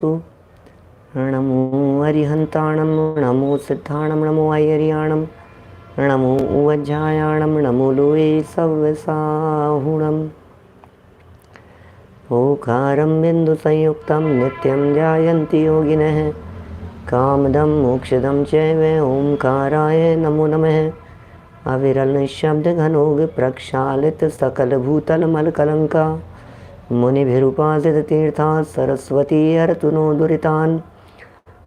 नमो अरिहंताणं नमो सिद्धाणं नमो ऐरियाणं नमो उवज्जायाणं नमो लोये सव्यसाहुणम् ओंकारं बिन्दुसंयुक्तं नित्यं ध्यायन्ति योगिनः कामदं मोक्षदं चैव ओंकाराय नमो नमः अविरल शब्दघनो प्रक्षालित सकलभूतलमलकलङ्का मुनिभिरुपासित तीर्था सरस्वती हरतु नो दुरितान्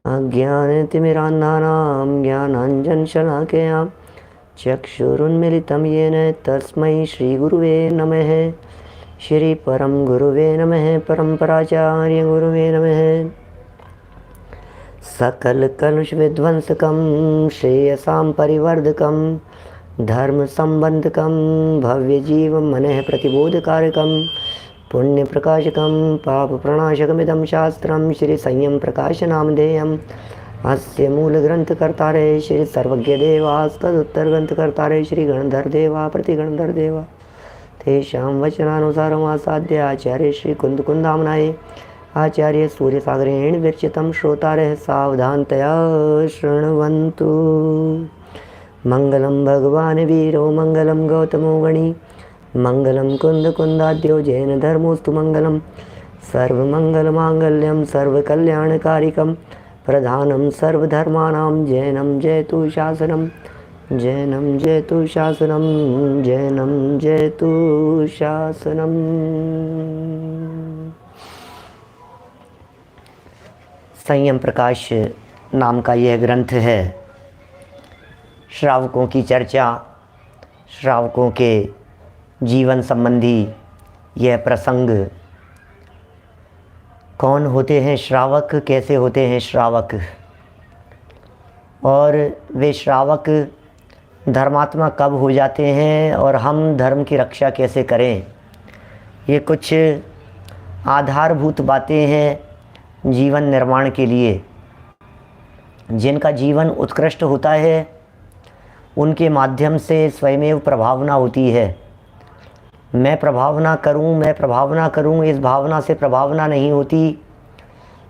अज्ञानतिमिरान्धानां ज्ञानाञ्जनशलाकया चक्षुरुन्मिलितं येन तस्मै श्रीगुरुवे नमः। श्री परम गुरुवे नमः। परम्पराचार्य गुरुवे नमः। सकल कलुष विध्वंसकं श्रेयसां परिवर्धकं धर्म संबंधकं भव्य जीव मनः प्रतिबोधकारकं पुण्य प्रकाशकं पाप प्रणाशकमिदं शास्त्रं श्री संयम प्रकाश नामधेयम् अस्य मूल ग्रंथकर्तारे श्री सर्वज्ञ देवास्तदुत्तर ग्रंथकर्तारे श्री गणधर देवा प्रतिगणधर देवा तेषां वचनानुसारम् आसाद्य आचार्य श्री कुंदकुंदामनाय आचार्य सूर्यसागरेण विरचितं श्रोतारः सावधानतया शृण्वन्तु। मंगलम भगवान वीरो मंगलम गौतमो गणी मंगलम कुंद कुंदाद्यो जैन धर्मोस्तु मंगलम सर्वमंगलमांगल्यम सर्वकल्याणकारिकम प्रधानम सर्वधर्माणां जैनम जयतु शासनम जैनम जयतु शासनम जैनम जयतु शासनम। संयम प्रकाश नाम का यह ग्रंथ है। श्रावकों की चर्चा, श्रावकों के जीवन संबंधी यह प्रसंग, कौन होते हैं श्रावक, कैसे होते हैं श्रावक, और वे श्रावक धर्मात्मा कब हो जाते हैं और हम धर्म की रक्षा कैसे करें। ये कुछ आधारभूत बातें हैं जीवन निर्माण के लिए। जिनका जीवन उत्कृष्ट होता है उनके माध्यम से स्वयमेव प्रभावना होती है। मैं प्रभावना करूं, मैं प्रभावना करूं, इस भावना से प्रभावना नहीं होती।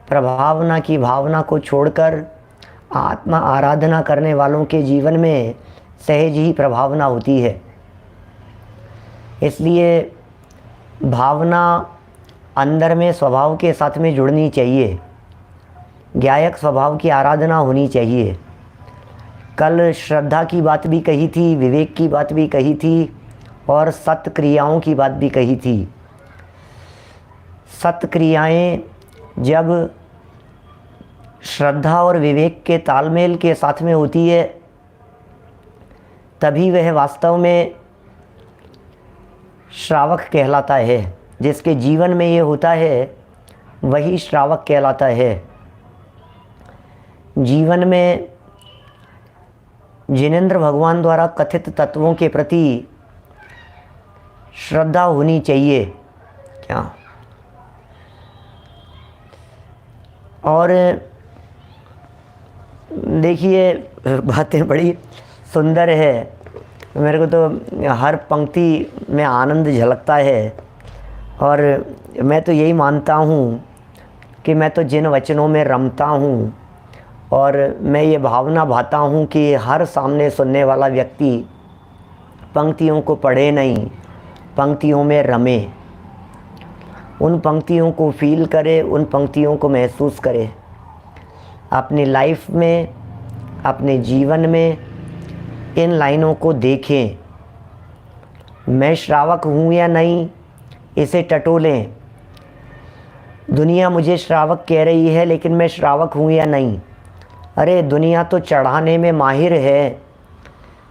प्रभावना की भावना को छोड़कर आत्मा आराधना करने वालों के जीवन में सहज ही प्रभावना होती है। इसलिए भावना अंदर में स्वभाव के साथ में जुड़नी चाहिए। ज्ञायक स्वभाव की आराधना होनी चाहिए। कल श्रद्धा की बात भी कही थी, विवेक की बात भी कही थी और सत्क्रियाओं की बात भी कही थी। सत्क्रियाएं जब श्रद्धा और विवेक के तालमेल के साथ में होती है तभी वह वास्तव में श्रावक कहलाता है। जिसके जीवन में ये होता है वही श्रावक कहलाता है। जीवन में जिनेंद्र भगवान द्वारा कथित तत्वों के प्रति श्रद्धा होनी चाहिए क्या। और देखिए बातें बड़ी सुंदर है। मेरे को तो हर पंक्ति में आनंद झलकता है और मैं तो यही मानता हूँ कि मैं तो जिन वचनों में रमता हूँ और मैं ये भावना भाता हूँ कि हर सामने सुनने वाला व्यक्ति पंक्तियों को पढ़े नहीं, पंक्तियों में रमे, उन पंक्तियों को फील करे, उन पंक्तियों को महसूस करे। अपनी लाइफ में, अपने जीवन में इन लाइनों को देखें। मैं श्रावक हूँ या नहीं, इसे टटोलें। दुनिया मुझे श्रावक कह रही है लेकिन मैं श्रावक हूँ या नहीं। अरे दुनिया तो चढ़ाने में माहिर है।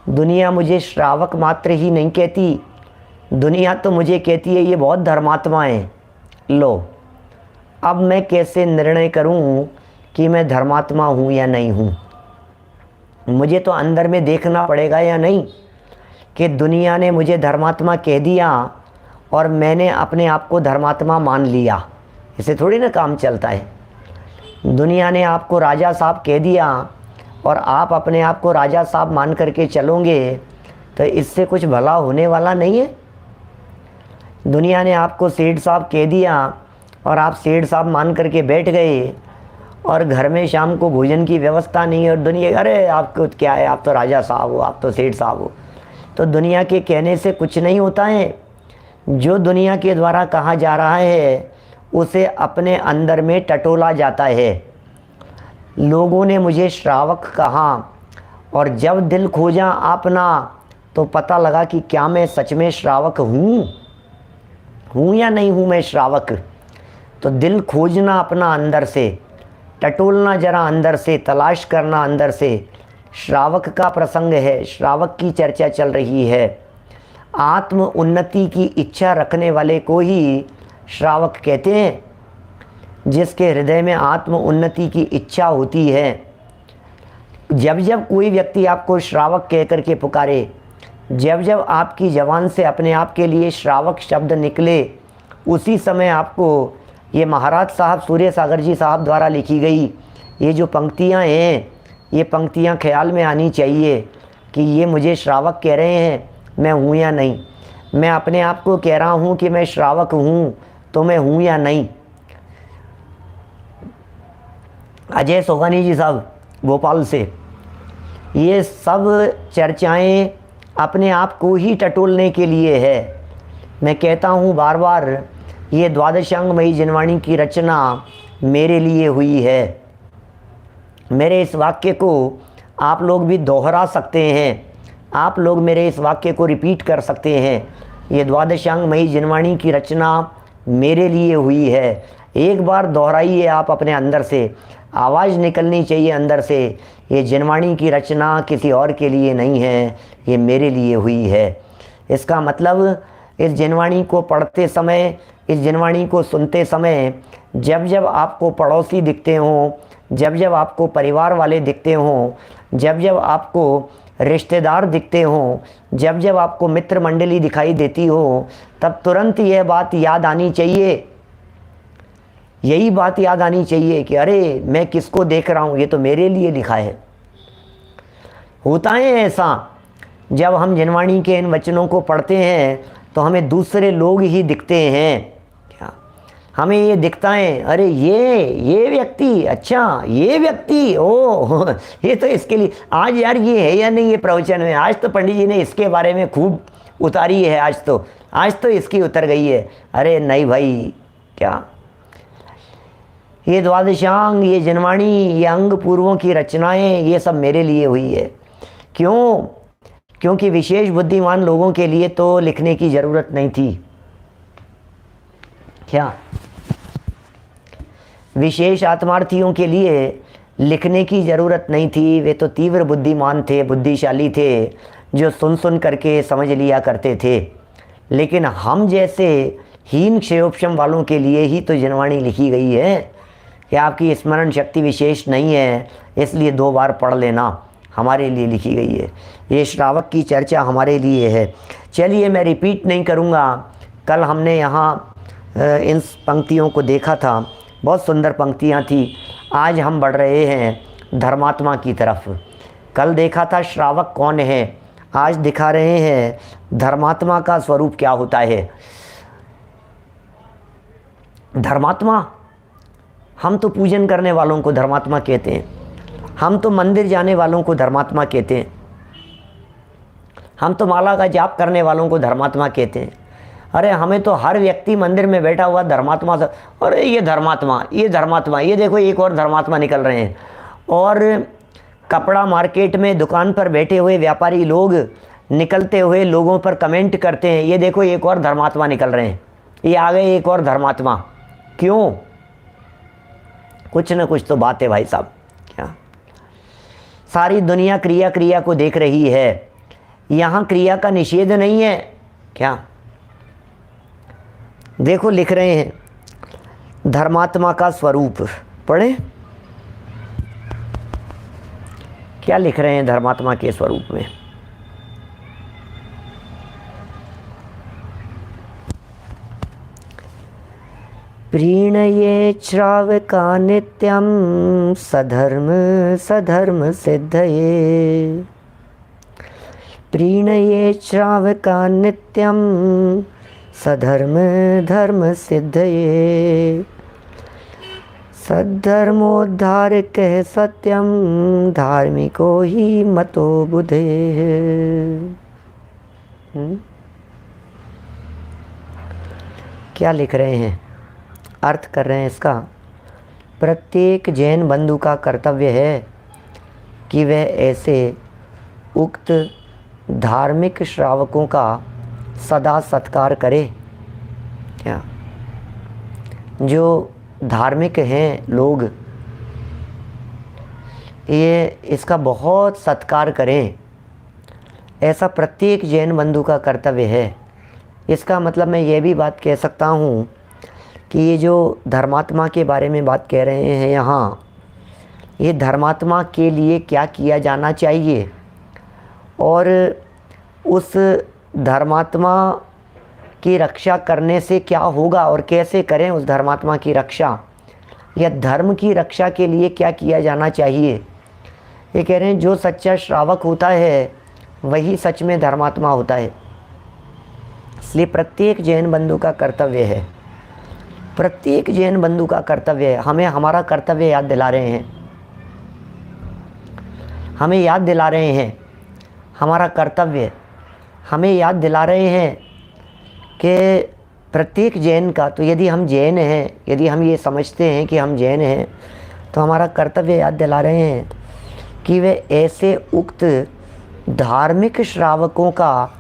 दुनिया मुझे श्रावक मात्र ही नहीं कहती, दुनिया तो मुझे कहती है ये बहुत धर्मात्मा है। लो, अब मैं कैसे निर्णय करूं कि मैं धर्मात्मा हूं या नहीं हूं। मुझे तो अंदर में देखना पड़ेगा या नहीं कि दुनिया ने मुझे धर्मात्मा कह दिया और मैंने अपने आप को धर्मात्मा मान लिया। इसे थोड़ी ना काम चलता है। दुनिया ने आपको राजा साहब कह दिया और आप अपने आप को राजा साहब मान करके चलोगे तो इससे कुछ भला होने वाला नहीं है। दुनिया ने आपको सेठ साहब कह दिया और आप सेठ साहब मान करके बैठ गए और घर में शाम को भोजन की व्यवस्था नहीं है और दुनिया, अरे आपको क्या है, आप तो राजा साहब हो, आप तो सेठ साहब हो। तो दुनिया के कहने से कुछ नहीं होता है। जो दुनिया के द्वारा कहा जा रहा है उसे अपने अंदर में टटोला जाता है। लोगों ने मुझे श्रावक कहा और जब दिल खोजा अपना तो पता लगा कि क्या मैं सच में श्रावक हूँ या नहीं हूँ मैं श्रावक। तो दिल खोजना अपना अंदर से, टटोलना जरा अंदर से, तलाश करना अंदर से। श्रावक का प्रसंग है, श्रावक की चर्चा चल रही है। आत्म उन्नति की इच्छा रखने वाले को ही श्रावक कहते हैं। जिसके हृदय में आत्म उन्नति की इच्छा होती है, जब जब कोई व्यक्ति आपको श्रावक कह कर के पुकारे, जब जब आपकी ज़बान से अपने आप के लिए श्रावक शब्द निकले, उसी समय आपको ये महाराज साहब सूर्य सागर जी साहब द्वारा लिखी गई ये जो पंक्तियाँ हैं, ये पंक्तियाँ ख्याल में आनी चाहिए कि ये मुझे श्रावक कह रहे हैं, मैं हूँ या नहीं। मैं अपने आप को कह रहा हूँ कि मैं श्रावक हूँ, तो मैं हूँ या नहीं। अजय सोगानी जी साहब भोपाल से, ये सब चर्चाएं अपने आप को ही टटोलने के लिए है। मैं कहता हूँ बार बार, ये द्वादशांगमयी जिनवाणी की रचना मेरे लिए हुई है। मेरे इस वाक्य को आप लोग भी दोहरा सकते हैं, आप लोग मेरे इस वाक्य को रिपीट कर सकते हैं। ये द्वादशांगमयी जिनवाणी की रचना मेरे लिए हुई है। एक बार दोहराइए आप अपने अंदर से, आवाज़ निकलनी चाहिए अंदर से, ये जिनवाणी की रचना किसी और के लिए नहीं है, ये मेरे लिए हुई है। इसका मतलब इस जिनवाणी को पढ़ते समय, इस जिनवाणी को सुनते समय, जब जब आपको पड़ोसी दिखते हों, जब जब आपको परिवार वाले दिखते हों, जब जब आपको रिश्तेदार दिखते हों, जब जब आपको मित्र मंडली दिखाई देती हो, तब तुरंत यह बात याद आनी चाहिए, यही बात याद आनी चाहिए कि अरे मैं किसको देख रहा हूँ, ये तो मेरे लिए लिखा है। होता है ऐसा, जब हम जिनवाणी के इन वचनों को पढ़ते हैं तो हमें दूसरे लोग ही दिखते हैं। क्या हमें ये दिखता है, अरे ये व्यक्ति, अच्छा ये व्यक्ति, ओ ये तो इसके लिए आज यार ये है या नहीं ये प्रवचन में, आज तो पंडित जी ने इसके बारे में खूब उतारी है, आज तो इसकी उतर गई है। अरे नहीं भाई, क्या ये द्वादशांग, ये जिनवाणी, ये अंग पूर्वों की रचनाएं, ये सब मेरे लिए हुई है। क्यों? क्योंकि विशेष बुद्धिमान लोगों के लिए तो लिखने की ज़रूरत नहीं थी। क्या विशेष आत्मार्थियों के लिए लिखने की ज़रूरत नहीं थी। वे तो तीव्र बुद्धिमान थे, बुद्धिशाली थे, जो सुन सुन करके समझ लिया करते थे। लेकिन हम जैसे हीन क्षयोपशम वालों के लिए ही तो जिनवाणी लिखी गई है कि आपकी स्मरण शक्ति विशेष नहीं है, इसलिए 2 बार पढ़ लेना, हमारे लिए लिखी गई है। ये श्रावक की चर्चा हमारे लिए है। चलिए मैं रिपीट नहीं करूँगा। कल हमने यहाँ इन पंक्तियों को देखा था, बहुत सुंदर पंक्तियाँ थी। आज हम बढ़ रहे हैं धर्मात्मा की तरफ। कल देखा था श्रावक कौन है, आज दिखा रहे हैं धर्मात्मा का स्वरूप क्या होता है। धर्मात्मा, हम तो पूजन करने वालों को धर्मात्मा कहते हैं, हम तो मंदिर जाने वालों को धर्मात्मा कहते हैं, हम तो माला का जाप करने वालों को धर्मात्मा कहते हैं। अरे हमें तो हर व्यक्ति मंदिर में बैठा हुआ धर्मात्मा, अरे ये धर्मात्मा, ये धर्मात्मा, ये देखो एक और धर्मात्मा निकल रहे हैं। और कपड़ा मार्केट में दुकान पर बैठे हुए व्यापारी लोग निकलते हुए लोगों पर कमेंट करते हैं, ये देखो एक और धर्मात्मा निकल रहे हैं, ये आ गए एक और धर्मात्मा। क्यों? कुछ न कुछ तो बात है भाई साहब। क्या सारी दुनिया क्रिया को देख रही है, यहाँ क्रिया का निषेध नहीं है। क्या देखो लिख रहे हैं धर्मात्मा का स्वरूप, पढ़ें क्या लिख रहे हैं धर्मात्मा के स्वरूप में। प्रीणये श्रावका नित्यं सधर्म सधर्म सिद्धये। प्रीणये श्रावका नित्यं सधर्म धर्म सिद्धये, सद्धर्मोद्धार कह सत्यम, धार्मिको ही मतो बुधे। क्या लिख रहे हैं, अर्थ कर रहे हैं इसका। प्रत्येक जैन बंधु का कर्तव्य है कि वह ऐसे उक्त धार्मिक श्रावकों का सदा सत्कार करे। क्या जो धार्मिक हैं लोग, ये इसका बहुत सत्कार करें, ऐसा प्रत्येक जैन बंधु का कर्तव्य है। इसका मतलब मैं ये भी बात कह सकता हूँ कि ये जो धर्मात्मा के बारे में बात कह रहे हैं यहाँ, ये धर्मात्मा के लिए क्या किया जाना चाहिए और उस धर्मात्मा की रक्षा करने से क्या होगा और कैसे करें उस धर्मात्मा की रक्षा, या धर्म की रक्षा के लिए क्या किया जाना चाहिए। ये कह रहे हैं जो सच्चा श्रावक होता है वही सच में धर्मात्मा होता है। इसलिए प्रत्येक जैन बंधु का कर्तव्य है, प्रत्येक जैन बंधु का कर्तव्य है। हमें हमारा कर्तव्य याद दिला रहे हैं, हमें याद दिला रहे हैं हमारा कर्तव्य, हमें याद दिला रहे हैं कि प्रत्येक जैन का। तो यदि हम जैन हैं, यदि हम ये समझते हैं कि हम जैन हैं, तो हमारा कर्तव्य याद दिला रहे हैं कि वे ऐसे उक्त धार्मिक श्रावकों का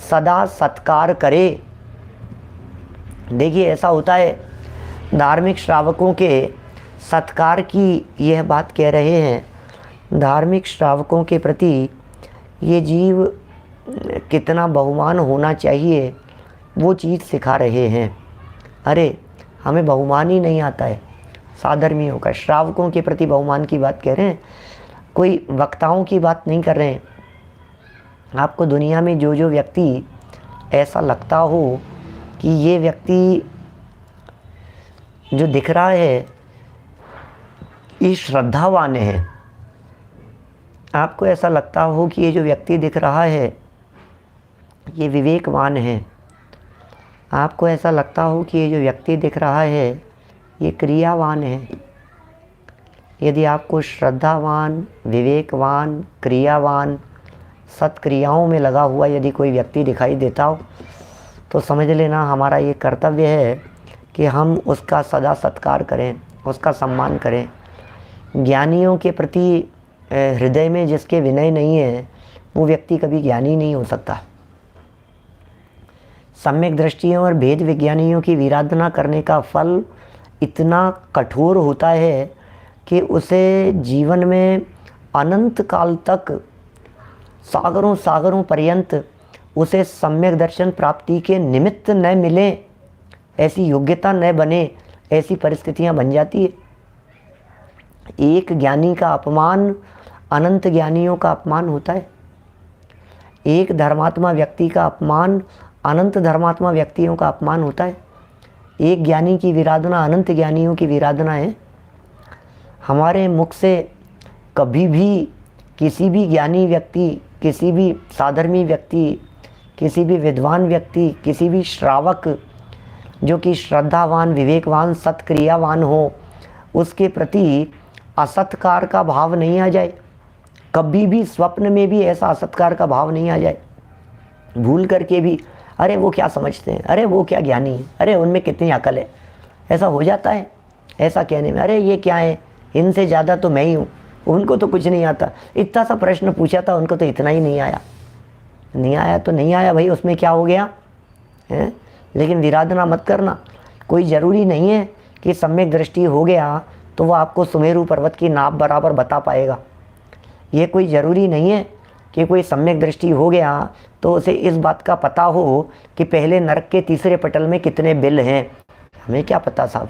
सदा सत्कार करे। देखिए ऐसा होता है, धार्मिक श्रावकों के सत्कार की यह बात कह रहे हैं। धार्मिक श्रावकों के प्रति ये जीव कितना बहुमान होना चाहिए वो चीज़ सिखा रहे हैं। अरे हमें बहुमान ही नहीं आता है साधर्मियों का, श्रावकों के प्रति बहुमान की बात कह रहे हैं, कोई वक्ताओं की बात नहीं कर रहे हैं। आपको दुनिया में जो जो व्यक्ति ऐसा लगता हो कि ये व्यक्ति जो दिख रहा है ये श्रद्धावान है, आपको ऐसा लगता हो कि ये जो व्यक्ति दिख रहा है ये विवेकवान है, आपको ऐसा लगता हो कि ये जो व्यक्ति दिख रहा है ये क्रियावान है। यदि आपको श्रद्धावान, विवेकवान, क्रियावान, सत्क्रियाओं में लगा हुआ यदि कोई व्यक्ति दिखाई देता हो तो समझ लेना हमारा ये कर्तव्य है कि हम उसका सदा सत्कार करें, उसका सम्मान करें। ज्ञानियों के प्रति हृदय में जिसके विनय नहीं है वो व्यक्ति कभी ज्ञानी नहीं हो सकता। सम्यक दृष्टियों और भेद विज्ञानियों की विराधना करने का फल इतना कठोर होता है कि उसे जीवन में अनंत काल तक, सागरों सागरों पर्यंत उसे सम्यक दर्शन प्राप्ति के निमित्त न मिले, ऐसी योग्यता न बने, ऐसी परिस्थितियां बन जाती है। एक ज्ञानी का अपमान अनंत ज्ञानियों का अपमान होता है। एक धर्मात्मा व्यक्ति का अपमान अनंत धर्मात्मा व्यक्तियों का अपमान होता है। एक ज्ञानी की विराधना अनंत ज्ञानियों की विराधना है। हमारे मुख से कभी भी किसी भी ज्ञानी व्यक्ति, किसी भी साधर्मी व्यक्ति, किसी भी विद्वान व्यक्ति, किसी भी श्रावक जो कि श्रद्धावान, विवेकवान, सत्क्रियावान हो, उसके प्रति असत्कार का भाव नहीं आ जाए। कभी भी स्वप्न में भी ऐसा असत्कार का भाव नहीं आ जाए। भूल करके भी अरे वो क्या समझते हैं, अरे वो क्या ज्ञानी है, अरे उनमें कितनी अकल है, ऐसा हो जाता है। ऐसा कहने में अरे ये क्या है, इनसे ज़्यादा तो मैं ही हूँ, उनको तो कुछ नहीं आता। इतना सा प्रश्न पूछा था, उनको तो इतना ही नहीं आया। नहीं आया तो नहीं आया भाई, उसमें क्या हो गया है। लेकिन विराधना मत करना। कोई ज़रूरी नहीं है कि सम्यक दृष्टि हो गया तो वह आपको सुमेरु पर्वत की नाप बराबर बता पाएगा। ये कोई ज़रूरी नहीं है कि कोई सम्यक दृष्टि हो गया तो उसे इस बात का पता हो कि पहले नरक के तीसरे पटल में कितने बिल हैं। हमें क्या पता साहब,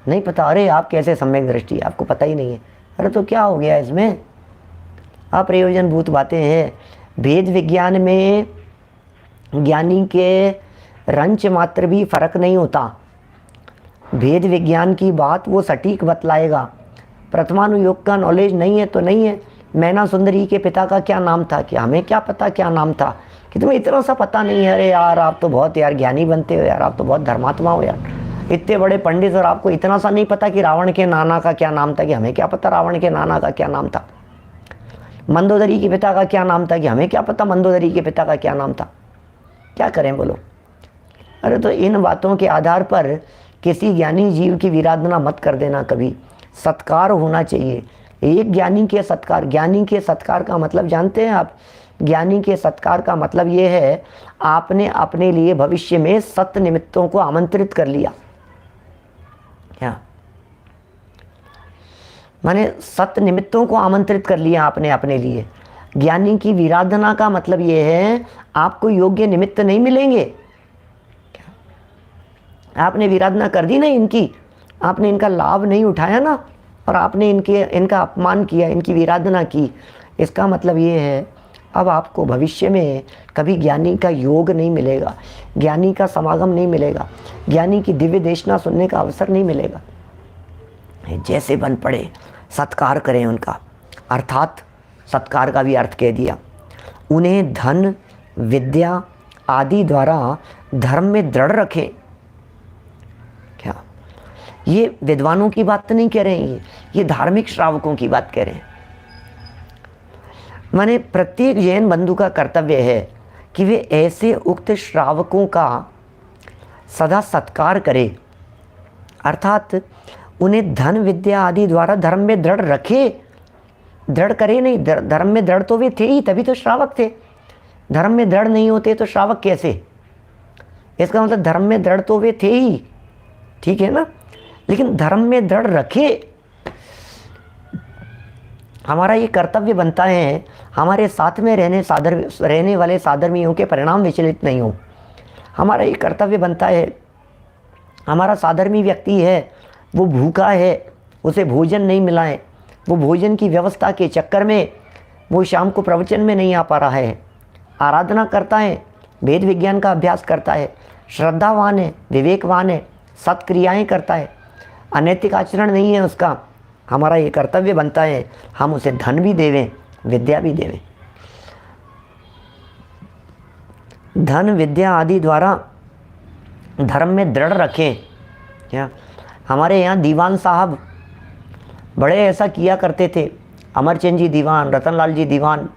नहीं पता। अरे आप कैसे सम्यक दृष्टि, आपको पता ही नहीं है। अरे तो क्या हो गया इसमें, अप्रयोजनभूत बातें हैं। भेद विज्ञान में ज्ञानी के रंच मात्र भी फर्क नहीं होता। भेद विज्ञान की बात वो सटीक बतलाएगा। प्रथमानुयोग का नॉलेज नहीं है तो नहीं है। मैना सुंदरी के पिता का क्या नाम था, क्या हमें क्या पता क्या नाम था कि तुम्हें इतना सा पता नहीं है, अरे यार आप तो बहुत यार ज्ञानी बनते हो यार, आप तो बहुत धर्मात्मा हो यार, इतने बड़े पंडित और आपको इतना सा नहीं पता कि रावण के नाना का क्या नाम था, कि हमें क्या पता रावण के नाना का क्या नाम था, मंदोदरी के पिता का क्या नाम था, कि हमें क्या पता मंदोदरी के पिता का क्या नाम था। क्या करें बोलो। अरे तो इन बातों के आधार पर किसी ज्ञानी जीव की विराधना मत कर देना कभी। सत्कार होना चाहिए, एक ज्ञानी के सत्कार। ज्ञानी के सत्कार का मतलब जानते हैं आप? ज्ञानी के सत्कार का मतलब ये है, आपने अपने लिए भविष्य में सत्य निमित्तों को आमंत्रित कर लिया। क्या माने? सत्य निमित्तों को आमंत्रित कर लिया आपने अपने लिए। ज्ञानी की विराधना का मतलब ये है, आपको योग्य निमित्त नहीं मिलेंगे। आपने विराधना कर दी ना इनकी, आपने इनका लाभ नहीं उठाया ना, और आपने इनका अपमान किया, इनकी विराधना की, इसका मतलब ये है अब आपको भविष्य में कभी ज्ञानी का योग नहीं मिलेगा, ज्ञानी का समागम नहीं मिलेगा, ज्ञानी की दिव्य देशना सुनने का अवसर नहीं मिलेगा। जैसे बन पड़े सत्कार करें उनका, अर्थात सत्कार का भी अर्थ कह दिया, उन्हें धन विद्या आदि द्वारा धर्म में दृढ़ रखें। क्या ये विद्वानों की बात नहीं कह रहे हैं, ये धार्मिक श्रावकों की बात कह रहे हैं। माने प्रत्येक जैन बंधु का कर्तव्य है कि वे ऐसे उक्त श्रावकों का सदा सत्कार करे, अर्थात उन्हें धन विद्या आदि द्वारा धर्म में दृढ़ रखे। दृढ़ करे नहीं, धर्म में दृढ़ तो वे थे ही, तभी तो श्रावक थे। धर्म में दृढ़ नहीं होते तो श्रावक कैसे? इसका मतलब धर्म में दृढ़ तो वे थे ही, ठीक है ना, लेकिन धर्म में दृढ़ रखे। हमारा ये कर्तव्य बनता है, हमारे साथ में रहने वाले साधर्मियों के परिणाम विचलित नहीं हो। हमारा ये कर्तव्य बनता है, हमारा साधर्मी व्यक्ति है, वो भूखा है, उसे भोजन नहीं मिला है, वो भोजन की व्यवस्था के चक्कर में वो शाम को प्रवचन में नहीं आ पा रहा है, आराधना करता है, वेद विज्ञान का अभ्यास करता है, श्रद्धावान है, विवेकवान है, सत्क्रियाएँ करता है, अनैतिक आचरण नहीं है उसका। हमारा ये कर्तव्य बनता है, हम उसे धन भी देवें, विद्या भी देवें। धन विद्या आदि द्वारा धर्म में दृढ़ रखें। क्या हमारे यहाँ दीवान साहब बड़े ऐसा किया करते थे, अमरचंद जी दीवान, रतनलाल जी दीवान,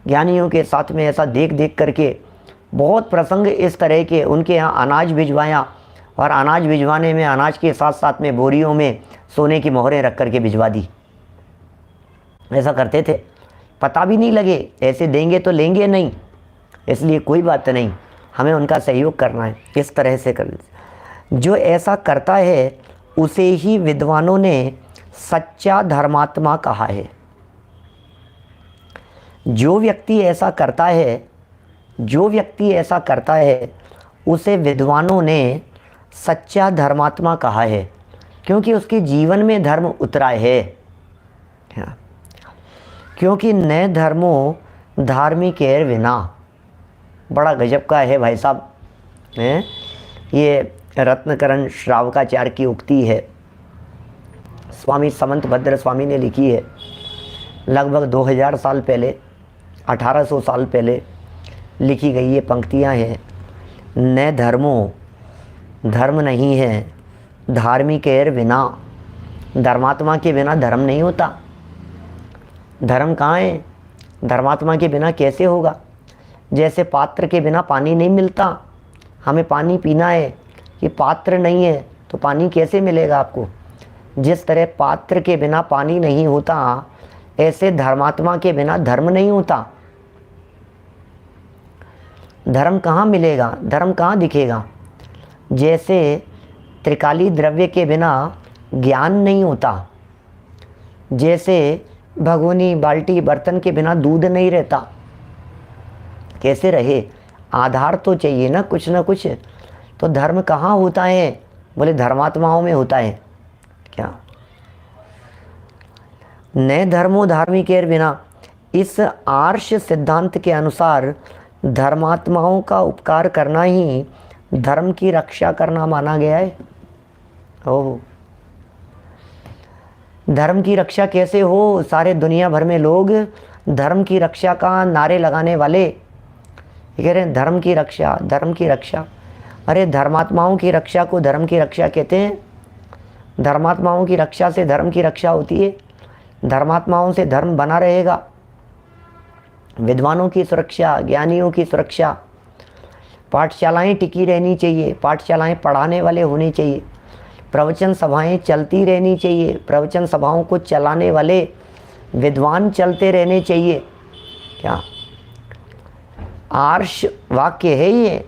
ज्ञानियों के साथ में ऐसा देख देख करके बहुत प्रसंग इस तरह के उनके यहाँ अनाज भिजवाया, और अनाज भिजवाने में अनाज के साथ साथ में बोरियों में सोने की मोहरें रख करके भिजवा दी। ऐसा करते थे, पता भी नहीं लगे, ऐसे देंगे तो लेंगे नहीं, इसलिए कोई बात नहीं, हमें उनका सहयोग करना है, इस तरह से कर। जो ऐसा करता है उसे ही विद्वानों ने सच्चा धर्मात्मा कहा है। जो व्यक्ति ऐसा करता है, जो व्यक्ति ऐसा करता है उसे विद्वानों ने सच्चा धर्मात्मा कहा है, क्योंकि उसके जीवन में धर्म उतरा है। क्योंकि नए धर्मों धार्मिकेर विना, बड़ा गजब का है भाई साहब, हैं? ये रत्नकरण श्रावकाचार्य की उक्ति है, स्वामी समंत भद्र स्वामी ने लिखी है, लगभग 2000 साल पहले, 1800 साल पहले लिखी गई ये पंक्तियां हैं। नए धर्मों, धर्म नहीं है धार्मिकेर बिना, धर्मात्मा के बिना धर्म नहीं होता। धर्म कहाँ है? धर्मात्मा के बिना कैसे होगा? जैसे पात्र के बिना पानी नहीं मिलता, हमें पानी पीना है, ये पात्र नहीं है तो पानी कैसे मिलेगा आपको? जिस तरह पात्र के बिना पानी नहीं होता, ऐसे धर्मात्मा के बिना धर्म नहीं होता। धर्म कहाँ मिलेगा, धर्म कहाँ दिखेगा? जैसे त्रिकाली द्रव्य के बिना ज्ञान नहीं होता, जैसे भगोनी बाल्टी बर्तन के बिना दूध नहीं रहता। कैसे रहे? आधार तो चाहिए ना, कुछ ना कुछ। तो धर्म कहाँ होता है? बोले धर्मात्माओं में होता है। क्या नए धर्मों धार्मिकेर बिना, इस आर्ष सिद्धांत के अनुसार धर्मात्माओं का उपकार करना ही धर्म की रक्षा करना माना गया है। ओह, धर्म की रक्षा कैसे हो? सारे दुनिया भर में लोग धर्म की रक्षा का नारे लगाने वाले, ये कह रहे हैं धर्म की रक्षा, धर्म की रक्षा। अरे धर्मात्माओं की रक्षा को धर्म की रक्षा कहते हैं? धर्मात्माओं की रक्षा से धर्म की रक्षा होती है। धर्मात्माओं से धर्म बना रहेगा। विद्वानों की सुरक्षा, ज्ञानियों की सुरक्षा, पाठशालाएं टिकी रहनी चाहिए, पाठशालाएं पढ़ाने वाले होने चाहिए, प्रवचन सभाएं चलती रहनी चाहिए, प्रवचन सभाओं को चलाने वाले विद्वान चलते रहने चाहिए। क्या आर्ष वाक्य है ये?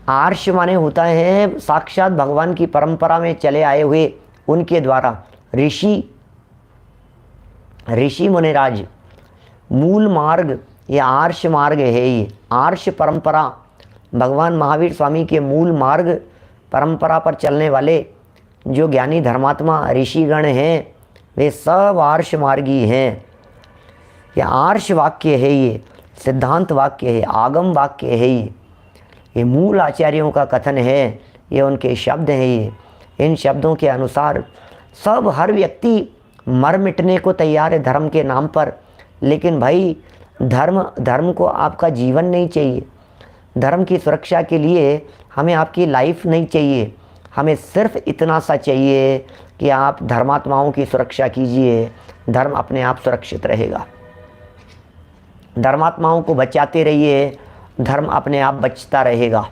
आर्ष माने होता है साक्षात भगवान की परंपरा में चले आए हुए, उनके द्वारा ऋषि मुनिराज, मूल मार्ग ये आर्ष मार्ग है। ये आर्ष परंपरा, भगवान महावीर स्वामी के मूल मार्ग परंपरा पर चलने वाले जो ज्ञानी धर्मात्मा ऋषिगण हैं, वे सब आर्ष मार्गी हैं। ये आर्ष वाक्य है, ये सिद्धांत वाक्य है, आगम वाक्य है। ये मूल आचार्यों का कथन है, ये उनके शब्द हैं। ये इन शब्दों के अनुसार सब हर व्यक्ति मर मिटने को तैयार है धर्म के नाम पर। लेकिन भाई धर्म को आपका जीवन नहीं चाहिए। धर्म की सुरक्षा के लिए हमें आपकी लाइफ नहीं चाहिए। हमें सिर्फ इतना सा चाहिए कि आप धर्मात्माओं की सुरक्षा कीजिए, धर्म अपने आप सुरक्षित रहेगा। धर्मात्माओं को बचाते रहिए, धर्म अपने आप बचता रहेगा।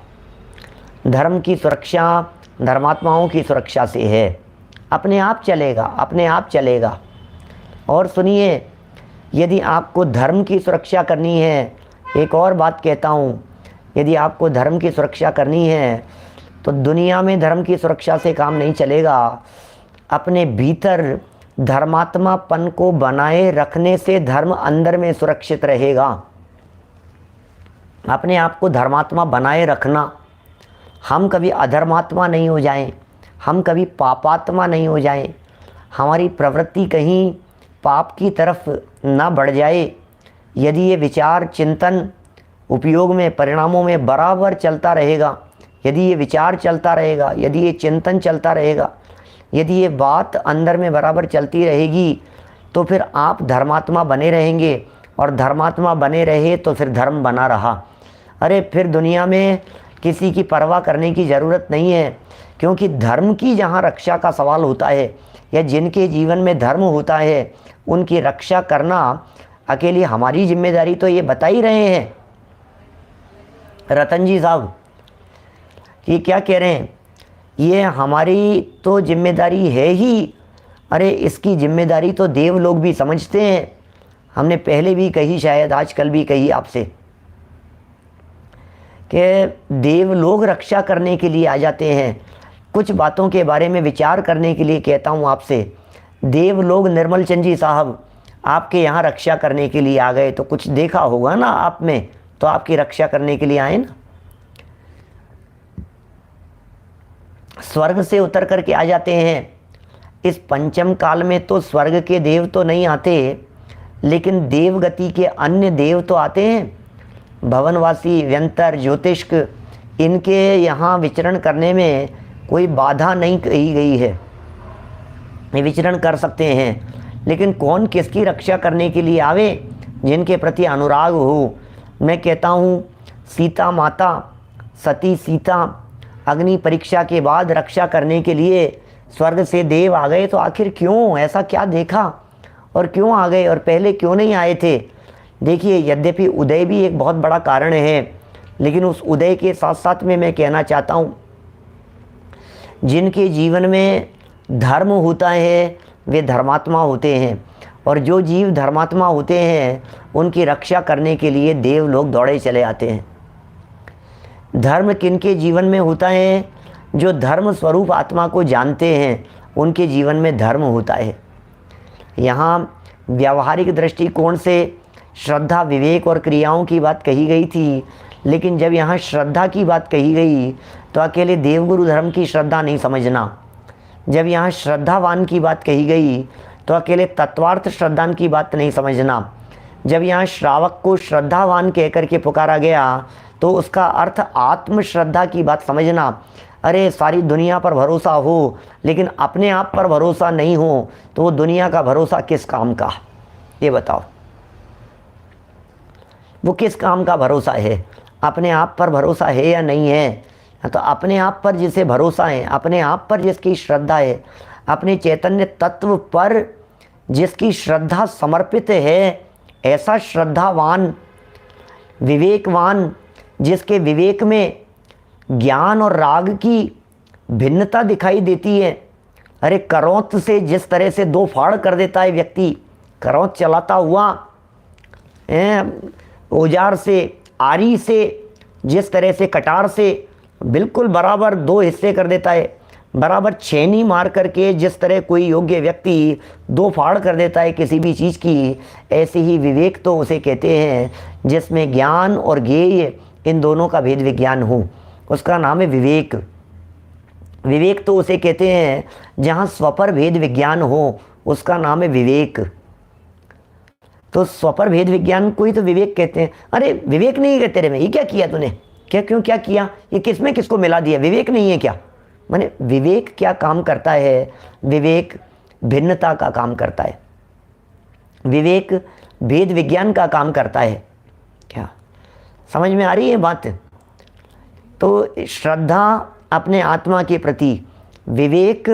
धर्म की सुरक्षा धर्मात्माओं की सुरक्षा से है, अपने आप चलेगा, अपने आप चलेगा। और सुनिए, यदि आपको धर्म की सुरक्षा करनी है, एक और बात कहता हूँ, यदि आपको धर्म की सुरक्षा करनी है तो दुनिया में धर्म की सुरक्षा से काम नहीं चलेगा। अपने भीतर धर्मात्मापन को बनाए रखने से धर्म अंदर में सुरक्षित रहेगा। अपने आप को धर्मात्मा बनाए रखना, हम कभी अधर्मात्मा नहीं हो जाएं, हम कभी पापात्मा नहीं हो जाएं, हमारी प्रवृत्ति कहीं पाप की तरफ ना बढ़ जाए। यदि ये विचार चिंतन उपयोग में परिणामों में बराबर चलता रहेगा, यदि ये विचार चलता रहेगा, यदि ये चिंतन चलता रहेगा, यदि ये बात अंदर में बराबर चलती रहेगी, तो फिर आप धर्मात्मा बने रहेंगे। और धर्मात्मा बने रहे तो फिर धर्म बना रहा। अरे फिर दुनिया में किसी की परवाह करने की ज़रूरत नहीं है, क्योंकि धर्म की जहाँ रक्षा का सवाल होता है या जिनके जीवन में धर्म होता है, उनकी रक्षा करना अकेली हमारी जिम्मेदारी। तो ये बता ही रहे हैं रतन जी साहब, ये क्या कह रहे हैं, ये हमारी तो जिम्मेदारी है ही। अरे इसकी जिम्मेदारी तो देव लोग भी समझते हैं। हमने पहले भी कही, शायद आजकल भी कही आपसे, कि देव लोग रक्षा करने के लिए आ जाते हैं। कुछ बातों के बारे में विचार करने के लिए कहता हूँ आपसे, देव लोग निर्मल चंद जी साहब आपके यहाँ रक्षा करने के लिए आ गए, तो कुछ देखा होगा ना आप में, तो आपकी रक्षा करने के लिए आए ना। स्वर्ग से उतर करके आ जाते हैं। इस पंचम काल में तो स्वर्ग के देव तो नहीं आते, लेकिन देवगति के अन्य देव तो आते हैं। भवनवासी, व्यंतर, ज्योतिष्क, इनके यहाँ विचरण करने में कोई बाधा नहीं कही गई है, ये विचरण कर सकते हैं। लेकिन कौन किसकी रक्षा करने के लिए आवे, जिनके प्रति अनुराग हो। मैं कहता हूँ सीता माता, सती सीता अग्नि परीक्षा के बाद रक्षा करने के लिए स्वर्ग से देव आ गए, तो आखिर क्यों, ऐसा क्या देखा और क्यों आ गए, और पहले क्यों नहीं आए थे। देखिए, यद्यपि उदय भी एक बहुत बड़ा कारण है, लेकिन उस उदय के साथ साथ में मैं कहना चाहता हूँ, जिनके जीवन में धर्म होता है वे धर्मात्मा होते हैं, और जो जीव धर्मात्मा होते हैं उनकी रक्षा करने के लिए देव लोग दौड़े चले आते हैं। धर्म किनके जीवन में होता है, जो धर्म स्वरूप आत्मा को जानते हैं, उनके जीवन में धर्म होता है। यहाँ व्यावहारिक दृष्टिकोण से श्रद्धा, विवेक और क्रियाओं की बात कही गई थी, लेकिन जब यहाँ श्रद्धा की बात कही गई तो अकेले देवगुरु धर्म की श्रद्धा नहीं समझना। जब यहाँ श्रद्धावान की बात कही गई तो अकेले तत्वार्थ श्रद्धान की बात नहीं समझना। जब यहाँ श्रावक को श्रद्धावान कह करके पुकारा गया तो उसका अर्थ आत्मश्रद्धा की बात समझना। अरे सारी दुनिया पर भरोसा हो लेकिन अपने आप पर भरोसा नहीं हो तो वो दुनिया का भरोसा किस काम का, ये बताओ, वो किस काम का भरोसा है। अपने आप पर भरोसा है या नहीं है, तो अपने आप पर जिसे भरोसा है, अपने आप पर जिसकी श्रद्धा है, अपने चैतन्य तत्व पर जिसकी श्रद्धा समर्पित है, ऐसा श्रद्धावान, विवेकवान, जिसके विवेक में ज्ञान और राग की भिन्नता दिखाई देती है। अरे करौंत से जिस तरह से दो फाड़ कर देता है व्यक्ति, करौंत चलाता हुआ औजार से, आरी से, जिस तरह से कटार से बिल्कुल बराबर दो हिस्से कर देता है, बराबर छेनी मार करके जिस तरह कोई योग्य व्यक्ति दो फाड़ कर देता है किसी भी चीज़ की, ऐसे ही विवेक तो उसे कहते हैं जिसमें ज्ञान और ज्ञेय इन दोनों का भेद विज्ञान हो, उसका नाम है विवेक। विवेक तो उसे कहते हैं जहाँ स्वपर भेद विज्ञान हो, उसका नाम है विवेक। तो स्वपर भेद विज्ञान को ही तो विवेक कहते हैं। अरे विवेक नहीं है तेरे में, ये क्या किया तूने, क्या क्यों क्या किया, ये किसमें किसको मिला दिया, विवेक नहीं है क्या? माने विवेक क्या काम करता है? विवेक भिन्नता का काम करता है, विवेक भेद विज्ञान का काम करता है। क्या समझ में आ रही है बात? तो श्रद्धा अपने आत्मा के प्रति, विवेक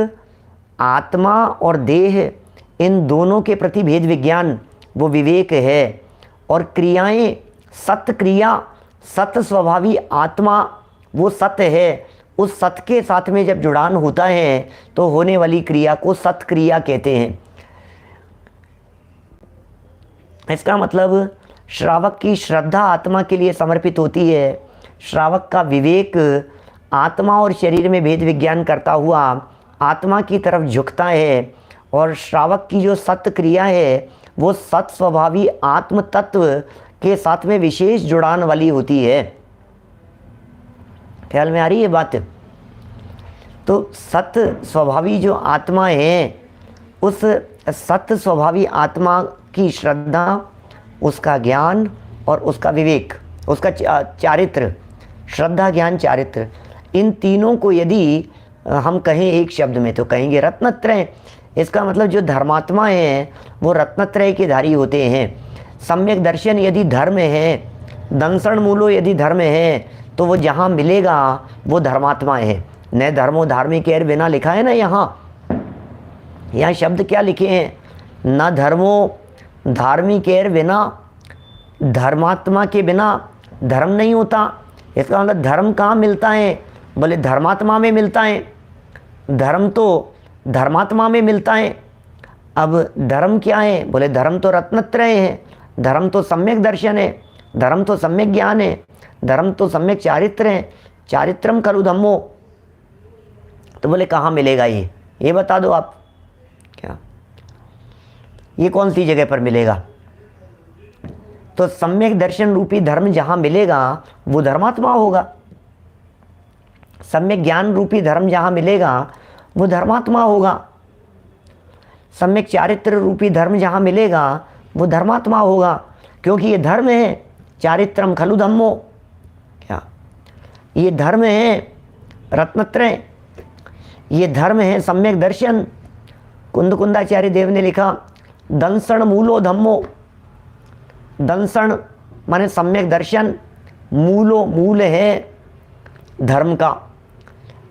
आत्मा और देह इन दोनों के प्रति भेद विज्ञान, वो विवेक है। और क्रियाएं, सत्य क्रिया, सत्य स्वभावी आत्मा, वो सत्य है। उस सत्य के साथ में जब जुड़ान होता है तो होने वाली क्रिया को सत्य क्रिया कहते हैं। इसका मतलब श्रावक की श्रद्धा आत्मा के लिए समर्पित होती है, श्रावक का विवेक आत्मा और शरीर में भेद विज्ञान करता हुआ आत्मा की तरफ झुकता है, और श्रावक की जो सत्य क्रिया है वो सत स्वभावी आत्म तत्व के साथ में विशेष जुड़ान वाली होती है। ख्याल में आ रही है बात? तो सत्य स्वभावी जो आत्मा है, उस सत्य स्वभावी आत्मा की श्रद्धा, उसका ज्ञान और उसका विवेक, उसका चारित्र, श्रद्धा ज्ञान चारित्र, इन तीनों को यदि हम कहें एक शब्द में तो कहेंगे रत्नत्रय। इसका मतलब जो धर्मात्मा है वो रत्नत्रय के धारी होते हैं। सम्यक दर्शन यदि धर्म है, दंसण मूलो यदि धर्म है, तो वो जहाँ मिलेगा वो धर्मात्मा है। न धर्मो धार्मिक एर बिना लिखा है ना, यहाँ शब्द क्या लिखे हैं? न धर्मो धार्मिक एर बिना, धर्मात्मा के बिना धर्म नहीं होता। इसका मतलब धर्म कहाँ मिलता है? बोले धर्मात्मा में मिलता है। धर्म तो धर्मात्मा में मिलता है। अब धर्म क्या है? बोले धर्म तो रत्नत्रय है, धर्म तो सम्यक दर्शन है, धर्म तो सम्यक ज्ञान है, धर्म तो सम्यक चारित्र है। चारित्रम खलु धम्मो। तो बोले कहाँ मिलेगा ये बता दो आप। क्या ये कौन सी जगह पर मिलेगा? तो सम्यक दर्शन रूपी धर्म जहाँ मिलेगा वो धर्मात्मा होगा। सम्यक ज्ञान रूपी धर्म जहाँ मिलेगा वो धर्मात्मा होगा। सम्यक चारित्र रूपी धर्म जहाँ मिलेगा वो धर्मात्मा होगा, क्योंकि ये धर्म है। चारित्रम खलु धम्मो। क्या ये धर्म है रत्नत्रय, ये धर्म है सम्यक दर्शन। कुंदकुंदाचार्य देव ने लिखा दंसण मूलो धम्मो। दंसण माने सम्यक दर्शन, मूलो मूल है धर्म का।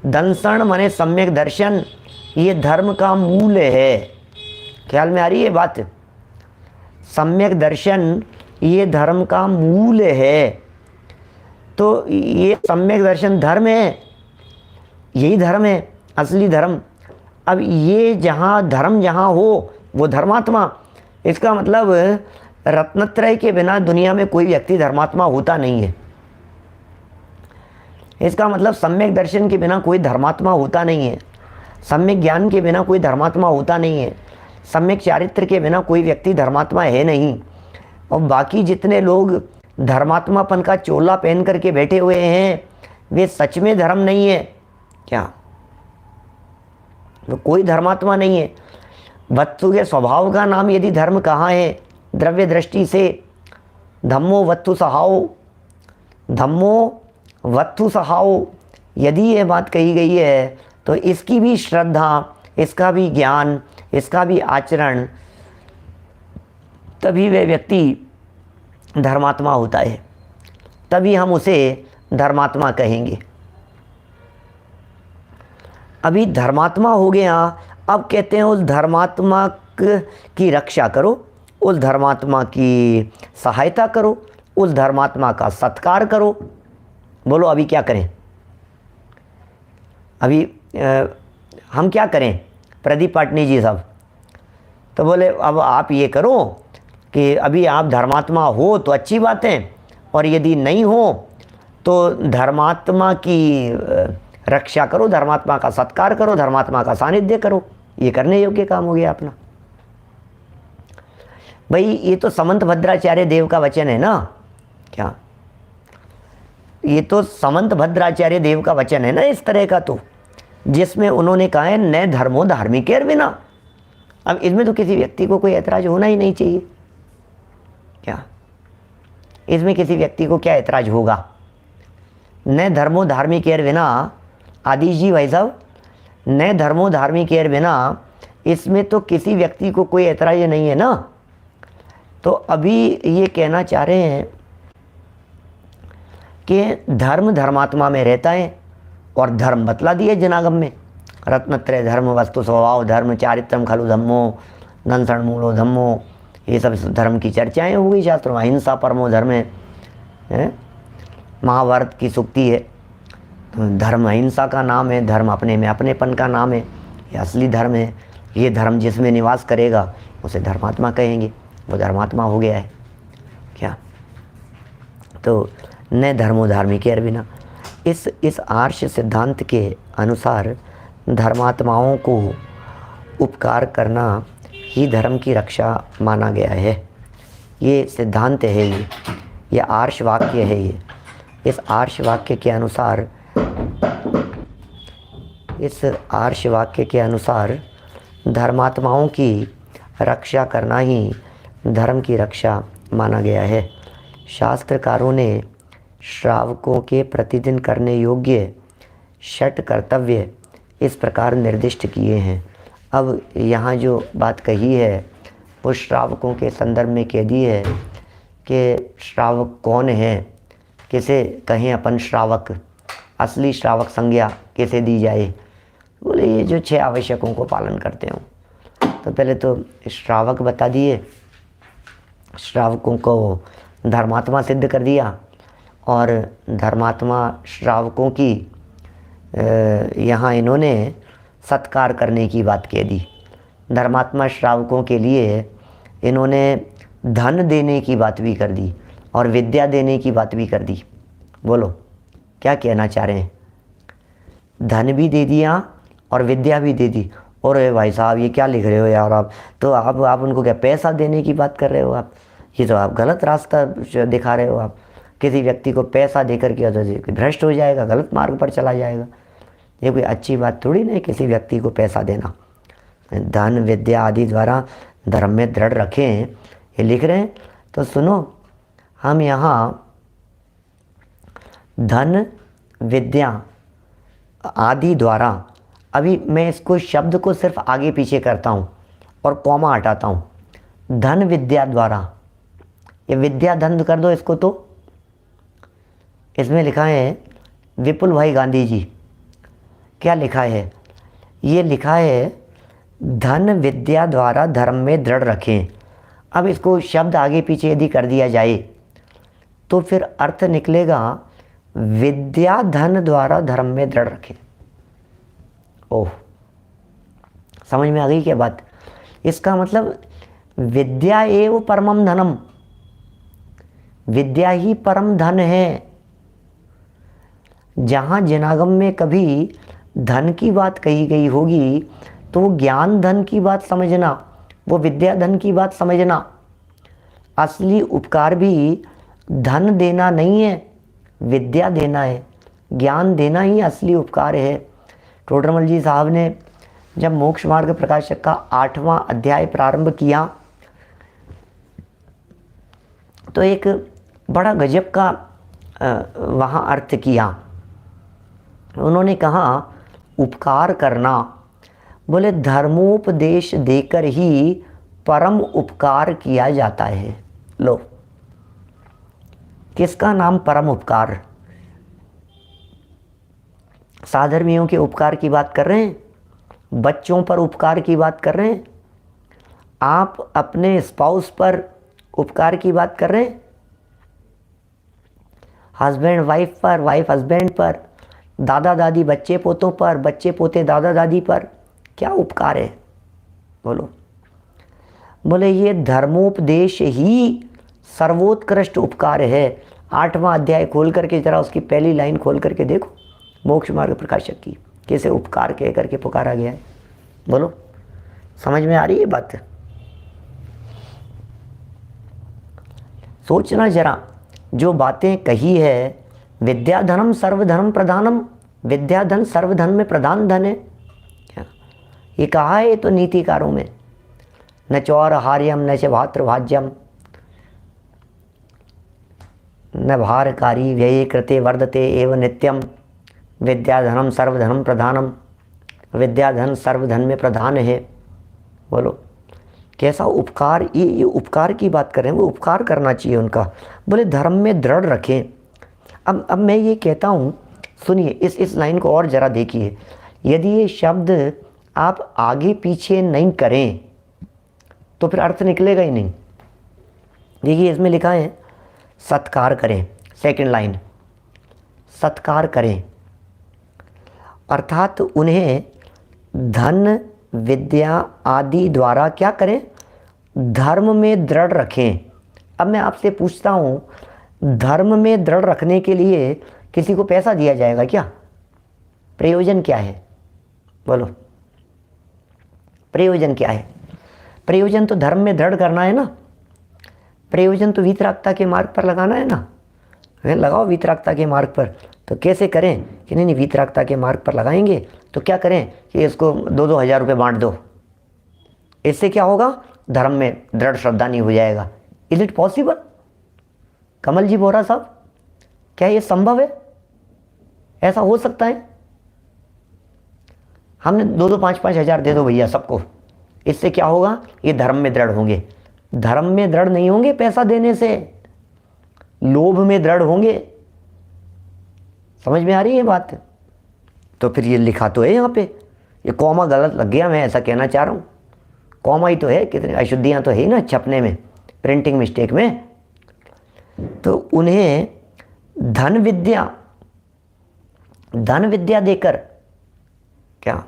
दंसण माने सम्यक दर्शन, ये धर्म का मूल है। ख्याल में आ रही है बात? सम्यक दर्शन ये धर्म का मूल है। तो ये सम्यक दर्शन धर्म है, यही धर्म है, असली धर्म। अब ये जहाँ धर्म जहाँ हो वो धर्मात्मा। इसका मतलब रत्नत्रय के बिना दुनिया में कोई व्यक्ति धर्मात्मा होता नहीं है। इसका मतलब सम्यक दर्शन के बिना कोई धर्मात्मा होता नहीं है, सम्यक ज्ञान के बिना कोई धर्मात्मा होता नहीं है, सम्यक चारित्र के बिना कोई व्यक्ति धर्मात्मा है नहीं। और बाकी जितने लोग धर्मात्मापन का चोला पहन करके बैठे हुए हैं वे सच में धर्म नहीं है। क्या वो कोई धर्मात्मा नहीं है? वस्तु के स्वभाव का नाम यदि धर्म कहाँ है? द्रव्य दृष्टि से धम्मो वत्तु सहाओ, धम्मो वत्तु सहाओ यदि ये बात कही गई है तो इसकी भी श्रद्धा, इसका भी ज्ञान, इसका भी आचरण, तभी वह व्यक्ति धर्मात्मा होता है। तभी हम उसे धर्मात्मा कहेंगे। अभी धर्मात्मा हो गया, अब कहते हैं उस धर्मात्मा की रक्षा करो, उस धर्मात्मा की सहायता करो, उस धर्मात्मा का सत्कार करो। बोलो अभी क्या करें? अभी हम क्या करें प्रदीप पाटनी जी साहब? तो बोले अब आप ये करो कि अभी आप धर्मात्मा हो तो अच्छी बात है, और यदि नहीं हो तो धर्मात्मा की रक्षा करो, धर्मात्मा का सत्कार करो, धर्मात्मा का सानिध्य करो। ये करने योग्य काम हो गया अपना। भाई ये तो समंत भद्राचार्य देव का वचन है ना, क्या ये तो समंत भद्राचार्य देव का वचन है ना इस तरह का, तो जिसमें उन्होंने कहा है न धर्मो धार्मिकेर बिना। अब इसमें तो किसी व्यक्ति को कोई ऐतराज होना ही नहीं चाहिए। क्या इसमें किसी व्यक्ति को क्या ऐतराज होगा? न धर्मो धार्मिकेर बिना, आदिश जी भाई साहब, न धर्मो धार्मिकेर बिना, इसमें तो किसी व्यक्ति को कोई ऐतराज नहीं है ना। तो अभी ये कहना चाह रहे हैं कि धर्म धर्मात्मा में रहता है, और धर्म बतला दिए जनागम में, रत्नत्रय धर्म वस्तु स्वभाव धर्म चारित्रम खलु धम्मो नंसण मूलो धम्मो, ये सब धर्म की चर्चाएं हो गई शास्त्रों में। अहिंसा परमो धर्म है, महाभारत की सूक्ति है। तो धर्म अहिंसा का नाम है, धर्म अपने में अपनेपन का नाम है, ये असली धर्म है। ये धर्म जिसमें निवास करेगा उसे धर्मात्मा कहेंगे, वो धर्मात्मा हो गया है। क्या तो न धर्मो धार्मिकेर बिना, इस आर्ष सिद्धांत के अनुसार धर्मात्माओं को उपकार करना ही धर्म की रक्षा माना गया है। ये सिद्धांत है, ये आर्ष वाक्य है। ये इस आर्ष वाक्य के अनुसार, इस आर्ष वाक्य के अनुसार धर्मात्माओं की रक्षा करना ही धर्म की रक्षा माना गया है। शास्त्रकारों ने श्रावकों के प्रतिदिन करने योग्य षट कर्तव्य इस प्रकार निर्दिष्ट किए हैं। अब यहाँ जो बात कही है वो श्रावकों के संदर्भ में कह दी है कि श्रावक कौन है, किसे कहें अपन श्रावक, असली श्रावक संज्ञा किसे दी जाए। बोले ये जो 6 आवश्यकों को पालन करते हो। तो पहले तो श्रावक बता दिए, श्रावकों को धर्मात्मा सिद्ध कर दिया, और धर्मात्मा श्रावकों की यहाँ इन्होंने सत्कार करने की बात कह दी। धर्मात्मा श्रावकों के लिए इन्होंने धन देने की बात भी कर दी, और विद्या देने की बात भी कर दी। बोलो क्या कहना चाह रहे हैं? धन भी दे दिया और विद्या भी दे दी। और भाई साहब ये क्या लिख रहे हो यार आप? तो आप उनको क्या पैसा देने की बात कर रहे हो आप? ये तो आप गलत रास्ता दिखा रहे हो। आप किसी व्यक्ति को पैसा देकर के तो भ्रष्ट हो जाएगा, गलत मार्ग पर चला जाएगा। ये कोई अच्छी बात थोड़ी नहीं किसी व्यक्ति को पैसा देना। धन विद्या आदि द्वारा धर्म में दृढ़ रखें, ये लिख रहे हैं। तो सुनो, हम यहाँ धन विद्या आदि द्वारा, अभी मैं इसको शब्द को सिर्फ आगे पीछे करता हूँ और कॉमा हटाता हूँ। धन विद्या द्वारा, ये विद्या धन कर दो इसको। तो इसमें लिखा है विपुल भाई गांधी जी, क्या लिखा है? ये लिखा है धन विद्या द्वारा धर्म में दृढ़ रखें। अब इसको शब्द आगे पीछे यदि कर दिया जाए तो फिर अर्थ निकलेगा विद्या धन द्वारा धर्म में दृढ़ रखें। ओह, समझ में आ गई क्या बात? इसका मतलब विद्या एव परमम धनम, विद्या ही परम धन है। जहाँ जनागम में कभी धन की बात कही गई होगी तो वो ज्ञान धन की बात समझना, वो विद्या धन की बात समझना। असली उपकार भी धन देना नहीं है, विद्या देना है, ज्ञान देना ही असली उपकार है। टोडरमल जी साहब ने जब मोक्ष मार्ग प्रकाशक का 8वां अध्याय प्रारंभ किया तो एक बड़ा गजब का वहाँ अर्थ किया। उन्होंने कहा उपकार करना, बोले धर्मोपदेश देकर ही परम उपकार किया जाता है। लो, किसका नाम परम उपकार? साधर्मियों के उपकार की बात कर रहे हैं, बच्चों पर उपकार की बात कर रहे हैं, आप अपने स्पाउस पर उपकार की बात कर रहे हैं, हस्बैंड वाइफ पर, वाइफ हस्बैंड पर, दादा दादी बच्चे पोतों पर, बच्चे पोते दादा दादी पर। क्या उपकार है बोलो? बोले ये धर्मोपदेश ही सर्वोत्कृष्ट उपकार है। 8वां अध्याय खोल करके जरा उसकी पहली लाइन खोल करके देखो, मोक्ष मार्ग प्रकाशक की, कैसे उपकार कह करके पुकारा गया है। बोलो, समझ में आ रही है बात? सोचना जरा, जो बातें कही है, विद्या धनम सर्वधनम प्रधानम, विद्या धन सर्वधन में प्रधान धन है, क्या ये कहा है? तो नीतिकारों में न चौर हार्यम न च भातृभाज्यम न भारकारी व्यये कृते वर्धते एव नित्यम, विद्याधनम सर्वधनम प्रधानम, विद्याधन सर्वधन में प्रधान है। बोलो कैसा उपकार, ये उपकार की बात कर रहे हैं, वो उपकार करना चाहिए उनका। बोले धर्म में दृढ़ रखें। अब मैं ये कहता हूँ, सुनिए इस लाइन को और ज़रा देखिए। यदि ये शब्द आप आगे पीछे नहीं करें तो फिर अर्थ निकलेगा ही नहीं। देखिए इसमें लिखा है सत्कार करें, सेकंड लाइन, सत्कार करें अर्थात उन्हें धन विद्या आदि द्वारा क्या करें? धर्म में दृढ़ रखें। अब मैं आपसे पूछता हूँ, धर्म में दृढ़ रखने के लिए किसी को पैसा दिया जाएगा क्या? प्रयोजन क्या है? बोलो प्रयोजन क्या है? प्रयोजन तो धर्म में दृढ़ करना है ना, प्रयोजन तो वीतरागता के मार्ग पर लगाना है ना। लगाओ वीतरागता के मार्ग पर, तो कैसे करें कि नहीं वीतरागता के मार्ग पर लगाएंगे तो क्या करें कि इसको 2-2 हज़ार रुपये बांट दो। इससे क्या होगा? धर्म में दृढ़ श्रद्धा नहीं हो जाएगा। Is it possible? Kamal ji Bora साहब, क्या ये संभव है? ऐसा हो सकता है? हमने 2-2 5-5 हज़ार दे दो भैया सबको, इससे क्या होगा? ये धर्म में दृढ़ होंगे। धर्म में दृढ़ नहीं होंगे पैसा देने से, लोभ में दृढ़ होंगे। समझ में आ रही है बात? तो फिर ये लिखा तो है यहाँ पे, ये कॉमा गलत लग गया, मैं ऐसा कहना चाह रहा हूँ। कॉमा ही तो है, कितनी अशुद्धियाँ तो है ही ना छपने में, प्रिंटिंग मिस्टेक में। तो उन्हें धन विद्या देकर, क्या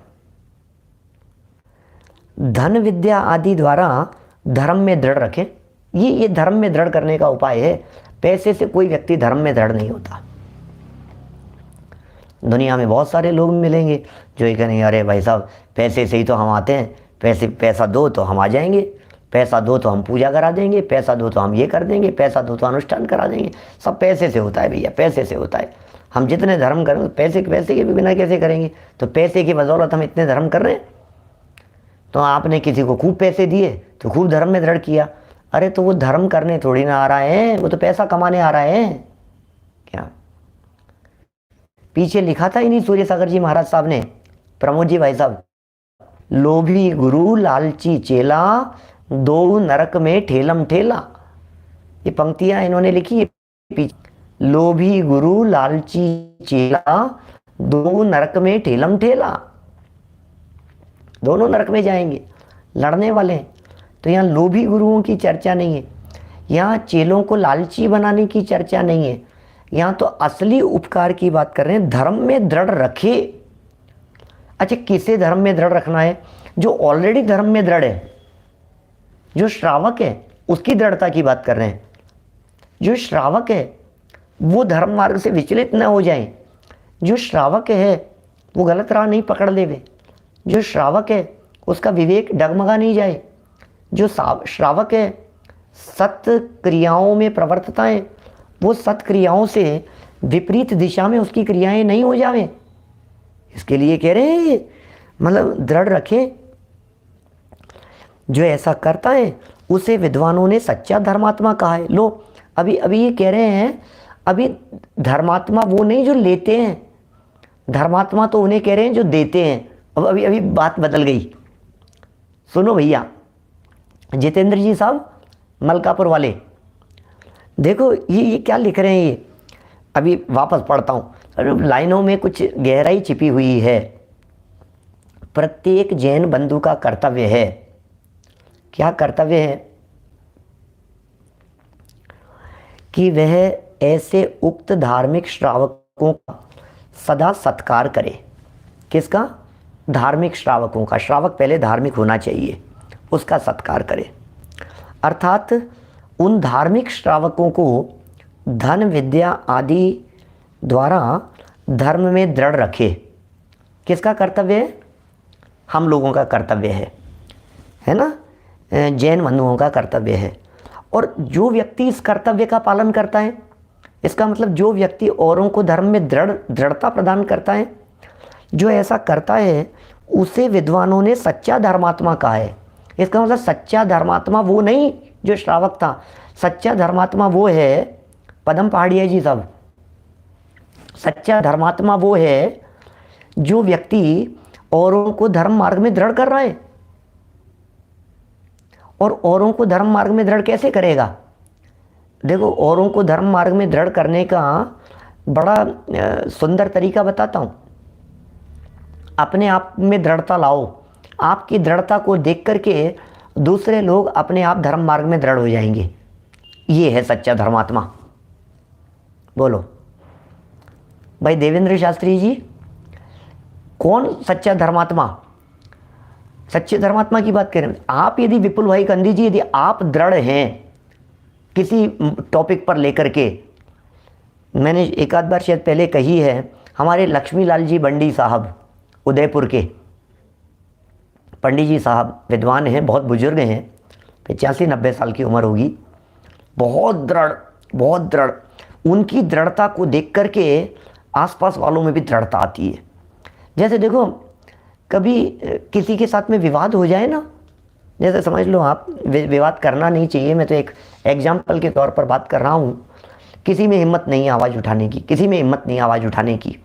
धन विद्या आदि द्वारा धर्म में दृढ़ रखें। ये धर्म में दृढ़ करने का उपाय है। पैसे से कोई व्यक्ति धर्म में दृढ़ नहीं होता। दुनिया में बहुत सारे लोग मिलेंगे जो ये कहेंगे अरे भाई साहब पैसे से ही तो हम आते हैं, पैसा दो तो हम आ जाएंगे, पैसा दो तो हम पूजा करा देंगे, पैसा दो तो हम ये कर देंगे, पैसा दो तो अनुष्ठान करा देंगे। सब पैसे से होता है भैया, पैसे से होता है। हम जितने धर्म करें पैसे के बिना कैसे करेंगे? तो पैसे की बदौलत हम इतने धर्म कर रहे हैं। तो आपने किसी को खूब पैसे दिए तो खूब धर्म में दृढ़ किया। अरे तो वो धर्म करने थोड़ी ना आ रहा है, वो तो पैसा कमाने आ रहा है। क्या पीछे लिखा था ही नहीं सूर्य सागर जी महाराज साहब ने, प्रमोद जी भाई साहब, लोभी गुरु लालची चेला, दो नरक में ठेलम ठेला। ये पंक्तियां इन्होंने लिखी है। लोभी गुरु लालची चेला, दो नरक में ठेलम ठेला। दोनों नरक में जाएंगे, लड़ने वाले हैं। तो यहाँ लोभी गुरुओं की चर्चा नहीं है, यहाँ चेलों को लालची बनाने की चर्चा नहीं है। यहाँ तो असली उपकार की बात कर रहे हैं, धर्म में दृढ़ रखे। अच्छा किसे धर्म में दृढ़ रखना है? जो ऑलरेडी धर्म में दृढ़ है, जो श्रावक है उसकी दृढ़ता की बात कर रहे हैं। जो श्रावक है वो धर्म मार्ग से विचलित न हो जाए, जो श्रावक है वो गलत राह नहीं पकड़ लेवे, जो श्रावक है उसका विवेक डगमगा नहीं जाए, जो श्रावक है सत्य क्रियाओं में प्रवर्तता है, वो सत्य क्रियाओं से विपरीत दिशा में उसकी क्रियाएं नहीं हो जावे। इसके लिए कह रहे हैं मतलब दृढ़ रखें। जो ऐसा करता है उसे विद्वानों ने सच्चा धर्मात्मा कहा है। लो अभी ये कह रहे हैं, अभी धर्मात्मा वो नहीं जो लेते हैं, धर्मात्मा तो उन्हें कह रहे हैं जो देते हैं। अब अभी बात बदल गई। सुनो भैया, जितेंद्र जी साहब मलकापुर वाले, देखो ये क्या लिख रहे हैं ये, अभी वापस पढ़ता हूँ, लाइनों में कुछ गहराई छिपी हुई है। प्रत्येक जैन बंधु का कर्तव्य है, क्या कर्तव्य है, कि वह ऐसे उक्त धार्मिक श्रावकों का सदा सत्कार करे। किसका? धार्मिक श्रावकों का। श्रावक पहले धार्मिक होना चाहिए, उसका सत्कार करे। अर्थात उन धार्मिक श्रावकों को धन विद्या आदि द्वारा धर्म में दृढ़ रखे। किसका कर्तव्य है? हम लोगों का कर्तव्य है ना, जैन बंधुओं का कर्तव्य है। और जो व्यक्ति इस कर्तव्य का पालन करता है, इसका मतलब जो व्यक्ति औरों को धर्म में दृढ़ता प्रदान करता है, जो ऐसा करता है, उसे विद्वानों ने सच्चा धर्मात्मा कहा है। इसका मतलब सच्चा धर्मात्मा वो नहीं जो श्रावक था, सच्चा धर्मात्मा वो है, पदम पहाड़िया जी साहब, सच्चा धर्मात्मा वो है जो व्यक्ति औरों को धर्म मार्ग में दृढ़ कर रहा है। और औरों को धर्म मार्ग में दृढ़ कैसे करेगा? देखो, औरों को धर्म मार्ग में दृढ़ करने का बड़ा सुंदर तरीका बताता हूँ। अपने आप में दृढ़ता लाओ, आपकी दृढ़ता को देख करके दूसरे लोग अपने आप धर्म मार्ग में दृढ़ हो जाएंगे। ये है सच्चा धर्मात्मा। बोलो भाई देवेंद्र शास्त्री जी, कौन सच्चा धर्मात्मा? सच्चे धर्मात्मा की बात करें आप, यदि विपुल भाई कंदी जी, यदि आप दृढ़ हैं किसी टॉपिक पर लेकर के, मैंने एक आध बार शायद पहले कही है, हमारे लक्ष्मी लाल जी बंडी साहब उदयपुर के, पंडित जी साहब विद्वान हैं, बहुत बुजुर्ग हैं, 85-90 साल की उम्र होगी, बहुत दृढ़। उनकी दृढ़ता को देख करके आसपास वालों में भी दृढ़ता आती है। जैसे देखो, कभी किसी के साथ में विवाद हो जाए ना, जैसे समझ लो आप, विवाद करना नहीं चाहिए, मैं तो एक एग्जाम्पल के तौर पर बात कर रहा हूँ। किसी में हिम्मत नहीं आवाज़ उठाने की, किसी में हिम्मत नहीं आवाज़ उठाने की।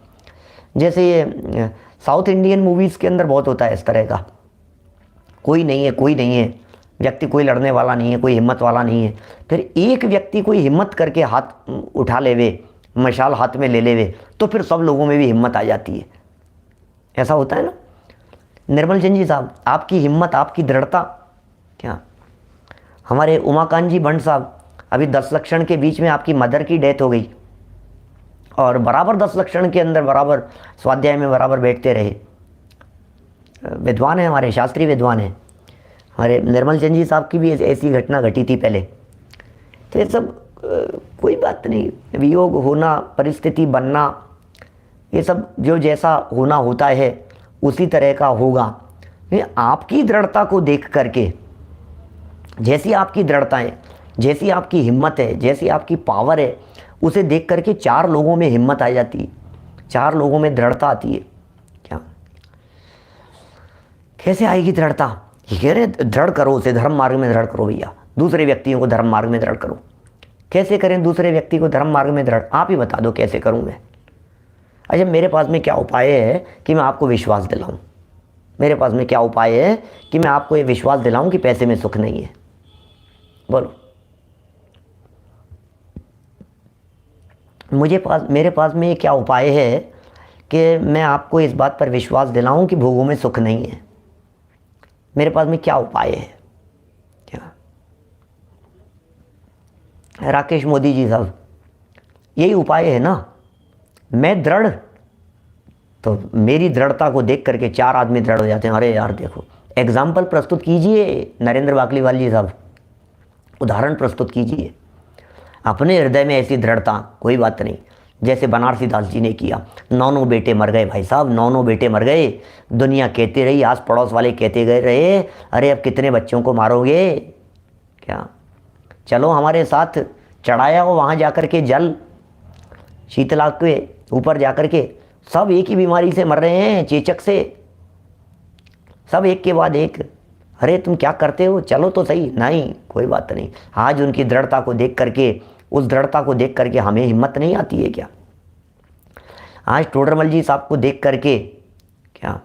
जैसे ये साउथ इंडियन मूवीज़ के अंदर बहुत होता है इस तरह का, कोई नहीं है व्यक्ति, कोई लड़ने वाला नहीं है, कोई हिम्मत वाला नहीं है। फिर एक व्यक्ति कोई हिम्मत करके हाथ उठा लेवे, मशाल हाथ में ले लेवे, तो फिर सब लोगों में भी हिम्मत आ जाती है। ऐसा होता है ना। निर्मल चंद जी साहब, आपकी हिम्मत, आपकी दृढ़ता क्या। हमारे उमाकांत जी भंड साहब, अभी 10 लक्षण के बीच में आपकी मदर की डेथ हो गई, और बराबर 10 लक्षण के अंदर बराबर स्वाध्याय में बराबर बैठते रहे। विद्वान है हमारे, शास्त्रीय विद्वान है हमारे। निर्मल चंद जी साहब की भी ऐसी घटना घटी थी पहले। तो ये सब कोई बात नहीं, वियोग होना, परिस्थिति बनना, ये सब जो जैसा होना होता है उसी तरह का होगा। आपकी दृढ़ता को देख करके, जैसी आपकी दृढ़ता है, जैसी आपकी हिम्मत है, जैसी आपकी पावर है, उसे देख करके 4 लोगों में हिम्मत आ जाती है, 4 लोगों में दृढ़ता आती है। क्या कैसे आएगी दृढ़ता? ये कह रहे दृढ़ करो, उसे धर्म मार्ग में दृढ़ करो भैया, दूसरे व्यक्तियों को धर्म मार्ग में दृढ़ करो। कैसे करें दूसरे व्यक्ति को धर्म मार्ग में दृढ़? आप ही बता दो कैसे करूं मैं। अच्छा, मेरे पास में क्या उपाय है कि मैं आपको विश्वास दिलाऊं? मेरे पास में क्या उपाय है कि मैं आपको ये विश्वास दिलाऊं कि पैसे में सुख नहीं है? बोलो। मेरे पास में क्या उपाय है कि मैं आपको इस बात पर विश्वास दिलाऊं कि भोगों में सुख नहीं है? मेरे पास में क्या उपाय है? क्या राकेश मोदी जी साहब, यही उपाय है ना। मैं दृढ़, तो मेरी दृढ़ता को देख करके 4 आदमी दृढ़ हो जाते हैं। अरे यार देखो, एग्जाम्पल प्रस्तुत कीजिए नरेंद्र बाकलीवाल जी साहब, उदाहरण प्रस्तुत कीजिए। अपने हृदय में ऐसी दृढ़ता, कोई बात नहीं, जैसे बनारसी दास जी ने किया। 9 बेटे मर गए भाई साहब, 9 बेटे मर गए। दुनिया कहती रही, आस पड़ोस वाले कहते गए रहे, अरे अब कितने बच्चों को मारोगे? क्या चलो हमारे साथ, चढ़ाया हो वहाँ जाकर के जल, शीतला के ऊपर जाकर के, सब एक ही बीमारी से मर रहे हैं, चेचक से, सब एक के बाद एक। अरे तुम क्या करते हो, चलो तो सही। नहीं, कोई बात नहीं। आज उनकी दृढ़ता को देख करके, उस दृढ़ता को देख करके हमें हिम्मत नहीं आती है क्या? आज टोडरमल जी साहब को देख करके, क्या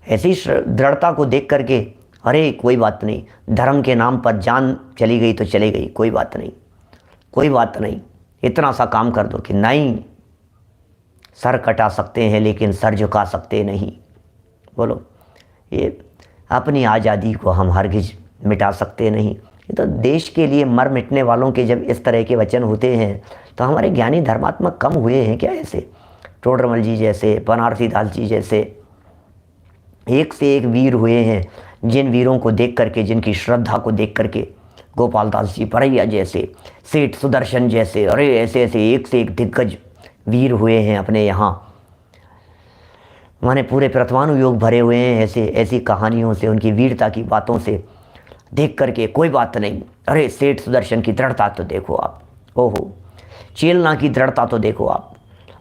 ऐसी दृढ़ता को देख करके, अरे कोई बात नहीं, धर्म के नाम पर जान चली गई तो चली गई, कोई बात नहीं। कोई बात नहीं, इतना सा काम कर दो कि नहीं, सर कटा सकते हैं लेकिन सर झुका सकते नहीं। बोलो, ये अपनी आज़ादी को हम हरगिज मिटा सकते नहीं। ये तो देश के लिए मर मिटने वालों के जब इस तरह के वचन होते हैं तो हमारे ज्ञानी धर्मात्मा कम हुए हैं क्या? ऐसे टोडरमल जी जैसे, बनारसी दास जी जैसे एक से एक वीर हुए हैं, जिन वीरों को देख करके, जिनकी श्रद्धा को देख करके, गोपाल दास जी परैया जैसे, सेठ सुदर्शन जैसे, अरे ऐसे ऐसे एक से एक दिग्गज वीर हुए हैं अपने यहाँ। माने पूरे परमाणु भरे हुए हैं ऐसे ऐसी कहानियों से, उनकी वीरता की बातों से देख करके। कोई बात नहीं, अरे सेठ सुदर्शन की दृढ़ता तो देखो आप, ओहो, चेलना की दृढ़ता तो देखो आप,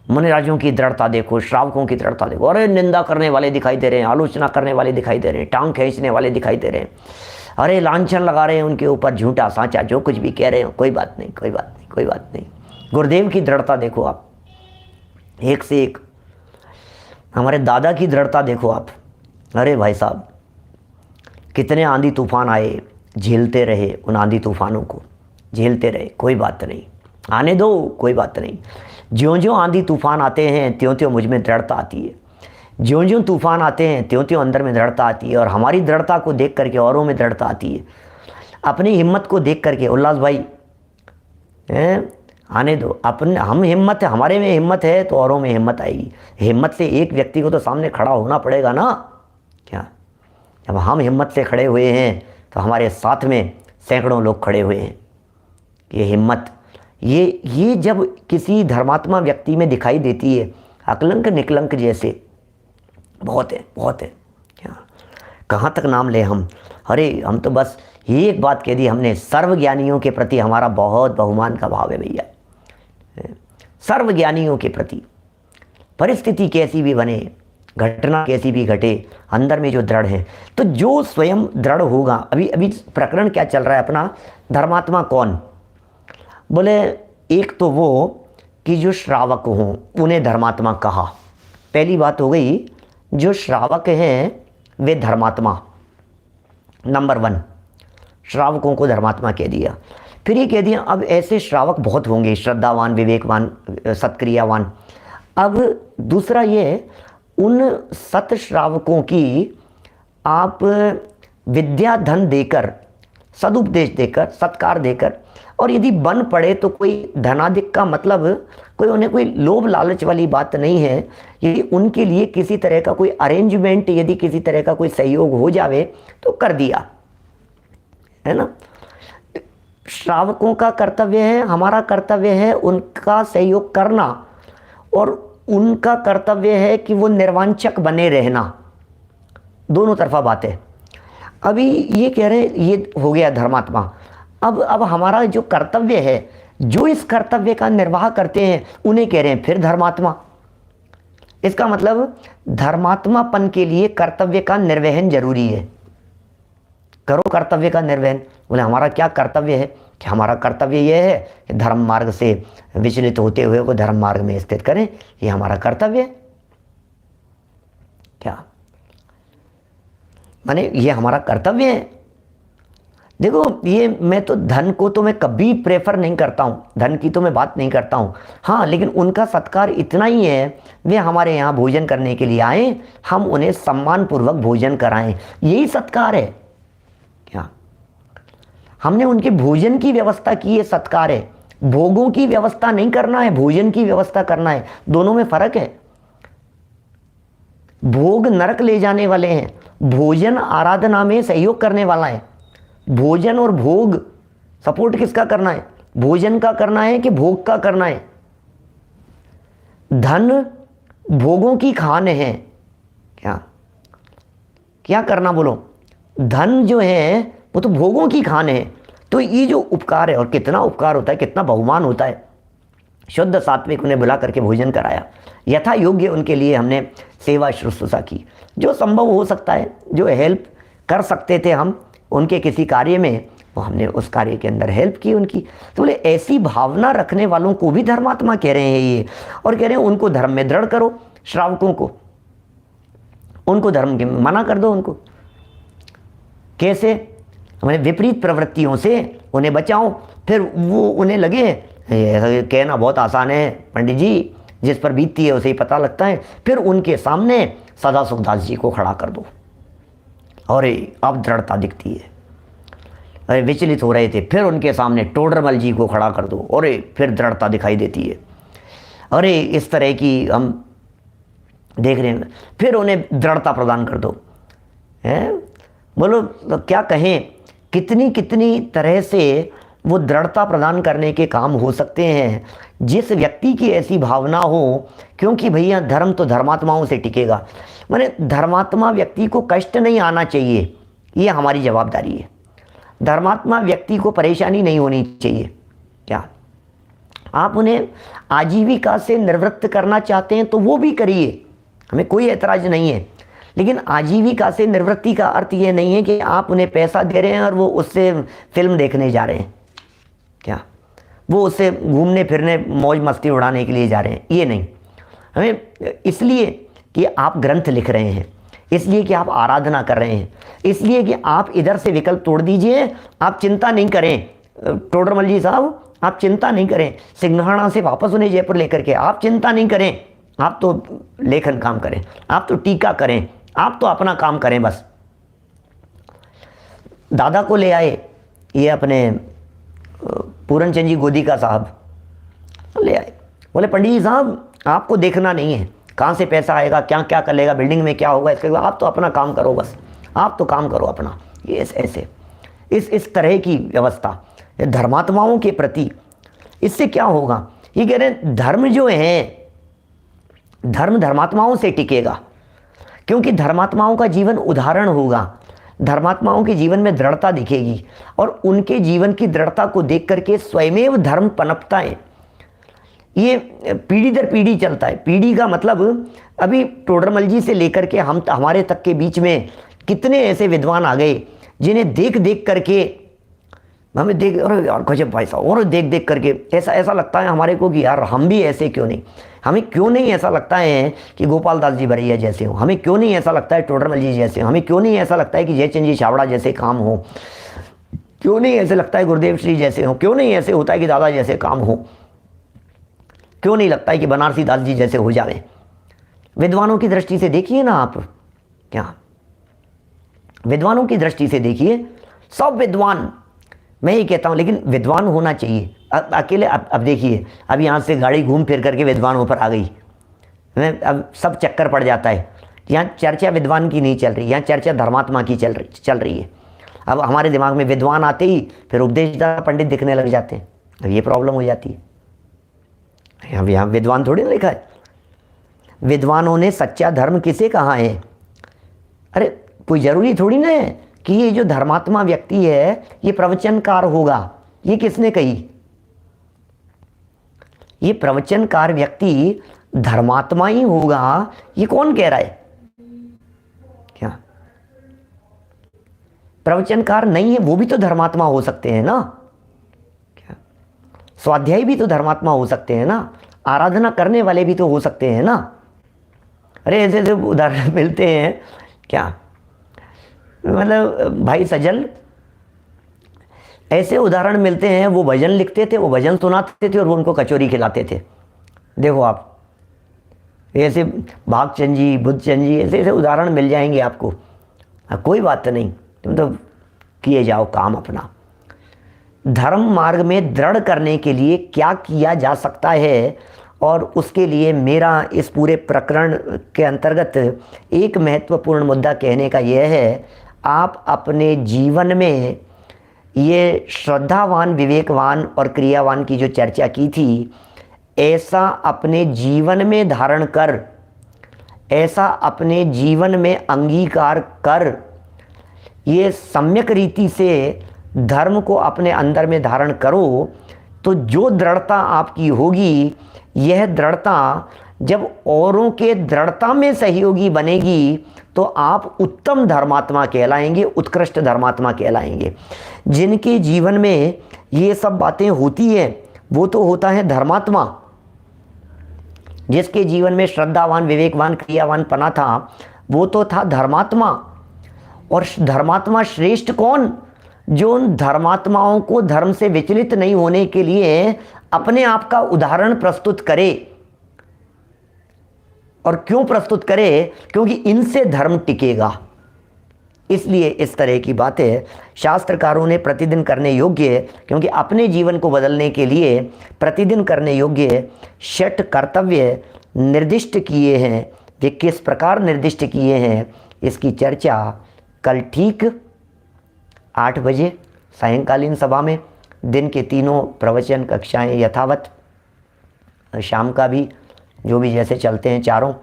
मुनिराजों की दृढ़ता देखो, श्रावकों की दृढ़ता देखो। अरे निंदा करने वाले दिखाई दे रहे हैं, आलोचना करने वाले दिखाई दे रहे हैं, टांग खींचने वाले दिखाई दे रहे हैं, अरे लांछन लगा रहे हैं उनके ऊपर, झूठा साँचा जो कुछ भी कह रहे हो, कोई बात नहीं, कोई बात नहीं, कोई बात नहीं। गुरुदेव की दृढ़ता देखो आप, एक से एक। हमारे दादा की दृढ़ता देखो आप, अरे भाई साहब, कितने आंधी तूफान आए, झेलते रहे, उन आंधी तूफानों को झेलते रहे, कोई बात नहीं, आने दो, कोई बात नहीं। ज्यों ज्यों आंधी तूफान आते हैं त्यों त्यों मुझ में दृढ़ता आती है, ज्यों ज्यों तूफान आते हैं त्यों त्यों अंदर में दृढ़ता आती है, और हमारी दृढ़ता को देख करके औरों में दृढ़ता आती है। अपनी हिम्मत को देख करके, उल्लास भाई आने दो, अपन हम हिम्मत है, हमारे में हिम्मत है तो औरों में हिम्मत आएगी। हिम्मत से एक व्यक्ति को तो सामने खड़ा होना पड़ेगा ना, क्या? जब हम हिम्मत से खड़े हुए हैं तो हमारे साथ में सैकड़ों लोग खड़े हुए हैं। ये हिम्मत, ये जब किसी धर्मात्मा व्यक्ति में दिखाई देती है, अकलंक निकलंक जैसे, बहुत है, बहुत है। क्या कहाँ तक नाम ले हम? अरे हम तो बस ये एक बात कह दी हमने, सर्वज्ञानियों के प्रति हमारा बहुत बहुमान का भाव है भैया। सर्वज्ञानियों के प्रति परिस्थिति कैसी भी बने, घटना कैसी भी घटे, अंदर में जो दृढ़ है, तो जो स्वयं दृढ़ होगा। अभी प्रकरण क्या चल रहा है अपना, धर्मात्मा कौन? बोले एक तो वो कि जो श्रावक हों उन्हें धर्मात्मा कहा। पहली बात हो गई, जो श्रावक हैं वे धर्मात्मा, नंबर 1, श्रावकों को धर्मात्मा कह दिया। फिर ये कह दिया अब ऐसे श्रावक बहुत होंगे, श्रद्धावान, विवेकवान, सत्क्रियावान। अब दूसरा ये, उन सत श्रावकों की आप विद्या धन देकर, सदुपदेश देकर, सत्कार देकर, और यदि बन पड़े तो कोई धनाधिक का मतलब उन्हें कोई लोभ लालच वाली बात नहीं है। यदि उनके लिए किसी तरह का कोई अरेंजमेंट, यदि किसी तरह का कोई सहयोग हो जावे तो कर दिया, है ना। श्रावकों का कर्तव्य है, हमारा कर्तव्य है उनका सहयोग करना, और उनका कर्तव्य है कि वो निर्वांचक बने रहना। दोनों तरफा बात है। अभी ये कह रहे हैं ये हो गया धर्मात्मा। अब हमारा जो कर्तव्य है, जो इस कर्तव्य का निर्वाह करते हैं उन्हें कह रहे हैं फिर धर्मात्मा। इसका मतलब धर्मात्मापन के लिए कर्तव्य का निर्वहन जरूरी है। करो कर्तव्य का निर्वहन। बोले हमारा क्या कर्तव्य है? कि हमारा कर्तव्य यह है कि धर्म मार्ग से विचलित होते हुए को धर्म मार्ग में स्थित करें, ये हमारा कर्तव्य है। क्या माने ये हमारा कर्तव्य है? देखो ये मैं तो धन को तो मैं कभी प्रेफर नहीं करता हूँ, धन की तो मैं बात नहीं करता हूँ। हाँ, लेकिन उनका सत्कार इतना ही है, वे हमारे यहाँ भोजन करने के लिए आए, हम उन्हें सम्मानपूर्वक भोजन कराएं, यही सत्कार है। क्या हमने उनके भोजन की व्यवस्था की, ये सत्कार है। भोगों की व्यवस्था नहीं करना है, भोजन की व्यवस्था करना है। दोनों में फर्क है। भोग नरक ले जाने वाले हैं, भोजन आराधना में सहयोग करने वाला है। भोजन और भोग सपोर्ट किसका करना है? भोजन का करना है कि भोग का करना है? धन भोगों की खान है। क्या क्या करना बोलो? धन जो है वो तो भोगों की खान है। तो ये जो उपकार है, और कितना उपकार होता है, कितना बहुमान होता है। शुद्ध सात्विक उन्हें बुला करके भोजन कराया, यथा योग्य उनके लिए हमने सेवा शुश्रूषा की, जो संभव हो सकता है, जो हेल्प कर सकते थे हम उनके किसी कार्य में, वो हमने उस कार्य के अंदर हेल्प की उनकी। तो बोले ऐसी भावना रखने वालों को भी धर्मात्मा कह रहे हैं ये, और कह रहे हैं उनको धर्म में दृढ़ करो। श्रावकों को, उनको धर्म के मना कर दो। उनको कैसे? हमें विपरीत प्रवृत्तियों से उन्हें बचाओ। फिर वो उन्हें लगे ऐसा कहना बहुत आसान है पंडित जी, जिस पर बीतती है उसे ही पता लगता है। फिर उनके सामने सदा सुखदास जी को खड़ा कर दो और अब दृढ़ता दिखती है। अरे विचलित हो रहे थे, फिर उनके सामने टोडरमल जी को खड़ा कर दो और फिर दृढ़ता दिखाई देती है। अरे इस तरह की हम देख रहे हैं। फिर उन्हें दृढ़ता प्रदान कर दो। हैं बोलो तो क्या कहें, कितनी कितनी तरह से वो दृढ़ता प्रदान करने के काम हो सकते हैं। जिस व्यक्ति की ऐसी भावना हो, क्योंकि भैया धर्म तो धर्मात्माओं से टिकेगा, माने धर्मात्मा व्यक्ति को कष्ट नहीं आना चाहिए, ये हमारी जवाबदारी है। धर्मात्मा व्यक्ति को परेशानी नहीं होनी चाहिए। क्या आप उन्हें आजीविका से निवृत्त करना चाहते हैं तो वो भी करिए, हमें कोई ऐतराज नहीं है। लेकिन आजीविका से निवृत्ति का अर्थ ये नहीं है कि आप उन्हें पैसा दे रहे हैं और वो उससे फिल्म देखने जा रहे हैं, क्या वो उससे घूमने फिरने मौज मस्ती उड़ाने के लिए जा रहे हैं, ये नहीं। हमें इसलिए कि आप ग्रंथ लिख रहे हैं, इसलिए कि आप आराधना कर रहे हैं, इसलिए कि आप इधर से विकल्प तोड़ दीजिए। आप चिंता नहीं करें टोडरमल जी साहब, आप चिंता नहीं करें। सिंघाड़ा से वापस उन्हें जयपुर लेकर के आप चिंता नहीं करें। आप तो लेखन काम करें, आप तो टीका करें, आप तो अपना काम करें बस। दादा को ले आए, ये अपने पूरन चंद जी गोदी का साहब ले आए, बोले पंडित जी साहब आपको देखना नहीं है कहाँ से पैसा आएगा, क्या क्या कर लेगा, बिल्डिंग में क्या होगा, इसके बाद आप तो अपना काम करो बस, आप तो काम करो अपना। ये ऐसे इस तरह की व्यवस्था धर्मात्माओं के प्रति, इससे क्या होगा, ये कह रहे हैं धर्म जो है, धर्म धर्मात्माओं से टिकेगा, क्योंकि धर्मात्माओं का जीवन उदाहरण होगा, धर्मात्माओं के जीवन में दृढ़ता दिखेगी और उनके जीवन की दृढ़ता को देख करके स्वयमेव धर्म पनपता है। ये पीढ़ी दर पीढ़ी चलता है। पीढ़ी का मतलब अभी टोडरमल जी से लेकर के हमारे तक के बीच में कितने ऐसे विद्वान आ गए जिन्हें देख देख करके हमें देख, अरे यार गजब भाई साहब, और देख देख करके ऐसा लगता है हमारे को कि यार हम भी ऐसे क्यों नहीं, हमें क्यों नहीं ऐसा लगता है कि गोपाल दास जी भरैया जैसे हो, हमें क्यों नहीं ऐसा लगता है टोडरमल जी जैसे हो, हमें क्यों नहीं ऐसा लगता है कि जयचंद जी छाबड़ा जैसे काम हो, क्यों नहीं ऐसे लगता है गुरुदेव श्री जैसे हो, क्यों नहीं ऐसे होता है कि दादा जैसे काम हो, क्यों नहीं लगता है कि बनारसी दास जी जैसे हो जाए। विद्वानों की दृष्टि से देखिए ना आप, क्या विद्वानों की दृष्टि से देखिए, सब विद्वान, मैं ये कहता हूँ, लेकिन विद्वान होना चाहिए। अकेले अब देखिए, अब यहाँ से गाड़ी घूम फिर करके विद्वानों पर आ गई, अब सब चक्कर पड़ जाता है। यहाँ चर्चा विद्वान की नहीं चल रही, यहाँ चर्चा धर्मात्मा की चल रही है। अब हमारे दिमाग में विद्वान आते ही फिर उपदेशदाता पंडित दिखने लग जाते हैं, अब ये प्रॉब्लम हो जाती है। अब यहाँ विद्वान थोड़ी ना लिखा है, विद्वानों ने सच्चा धर्म किसे कहा है। अरे कोई ज़रूरी थोड़ी ना है कि ये जो धर्मात्मा व्यक्ति है ये प्रवचनकार होगा, ये किसने कही। ये प्रवचनकार व्यक्ति धर्मात्मा ही होगा, ये कौन कह रहा है। क्या प्रवचनकार नहीं है वो भी तो धर्मात्मा हो सकते हैं ना, क्या स्वाध्यायी भी तो धर्मात्मा हो सकते हैं ना, आराधना करने वाले भी तो हो सकते हैं ना। अरे ऐसे ऐसे उदाहरण मिलते हैं, क्या मतलब भाई सजल, ऐसे उदाहरण मिलते हैं। वो भजन लिखते थे, वो भजन सुनाते थे और वो उनको कचौरी खिलाते थे। देखो आप, ऐसे भागचंद जी, बुद्धचंद जी, ऐसे ऐसे उदाहरण मिल जाएंगे आपको। कोई बात नहीं, तुम तो किए जाओ काम अपना। धर्म मार्ग में दृढ़ करने के लिए क्या किया जा सकता है, और उसके लिए मेरा इस पूरे प्रकरण के अंतर्गत एक महत्वपूर्ण मुद्दा कहने का यह है, आप अपने जीवन में ये श्रद्धावान, विवेकवान और क्रियावान की जो चर्चा की थी, ऐसा अपने जीवन में धारण कर, ऐसा अपने जीवन में अंगीकार कर, ये सम्यक रीति से धर्म को अपने अंदर में धारण करो, तो जो दृढ़ता आपकी होगी, यह दृढ़ता जब औरों के दृढ़ता में सहयोगी बनेगी तो आप उत्तम धर्मात्मा कहलाएंगे, उत्कृष्ट धर्मात्मा कहलाएंगे। जिनके जीवन में ये सब बातें होती हैं वो तो होता है धर्मात्मा। जिसके जीवन में श्रद्धावान, विवेकवान, क्रियावान पना था वो तो था धर्मात्मा। और धर्मात्मा श्रेष्ठ कौन, जो उन धर्मात्माओं को धर्म से विचलित नहीं होने के लिए अपने आप का उदाहरण प्रस्तुत करे। और क्यों प्रस्तुत करे? क्योंकि इनसे धर्म टिकेगा। इसलिए इस तरह की बातें शास्त्रकारों ने प्रतिदिन करने योग्य, क्योंकि अपने जीवन को बदलने के लिए प्रतिदिन करने योग्य 6 कर्तव्य निर्दिष्ट किए हैं। वे किस प्रकार निर्दिष्ट किए हैं, इसकी चर्चा कल ठीक 8 बजे सायंकालीन सभा में, दिन के तीनों प्रवचन कक्षाएं यथावत, शाम का भी जो भी जैसे चलते हैं चारों,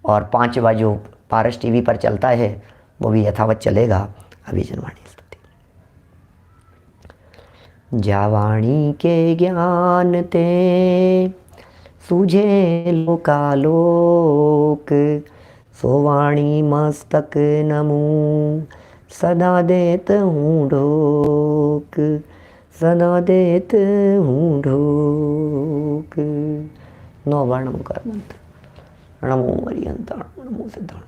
और 5वां जो पारस टीवी पर चलता है वो भी यथावत चलेगा। अभिजनवाणी स्तुति। जावाणी के ज्ञान ते सूझे लोकालोक, सोवाणी मस्तक नमू सदा देत हूँ ढोक, सदा देत हूँ ढोक। 9 बार नमो कर मंत्र। नमो अरिहंता, नमो सिद्धांत।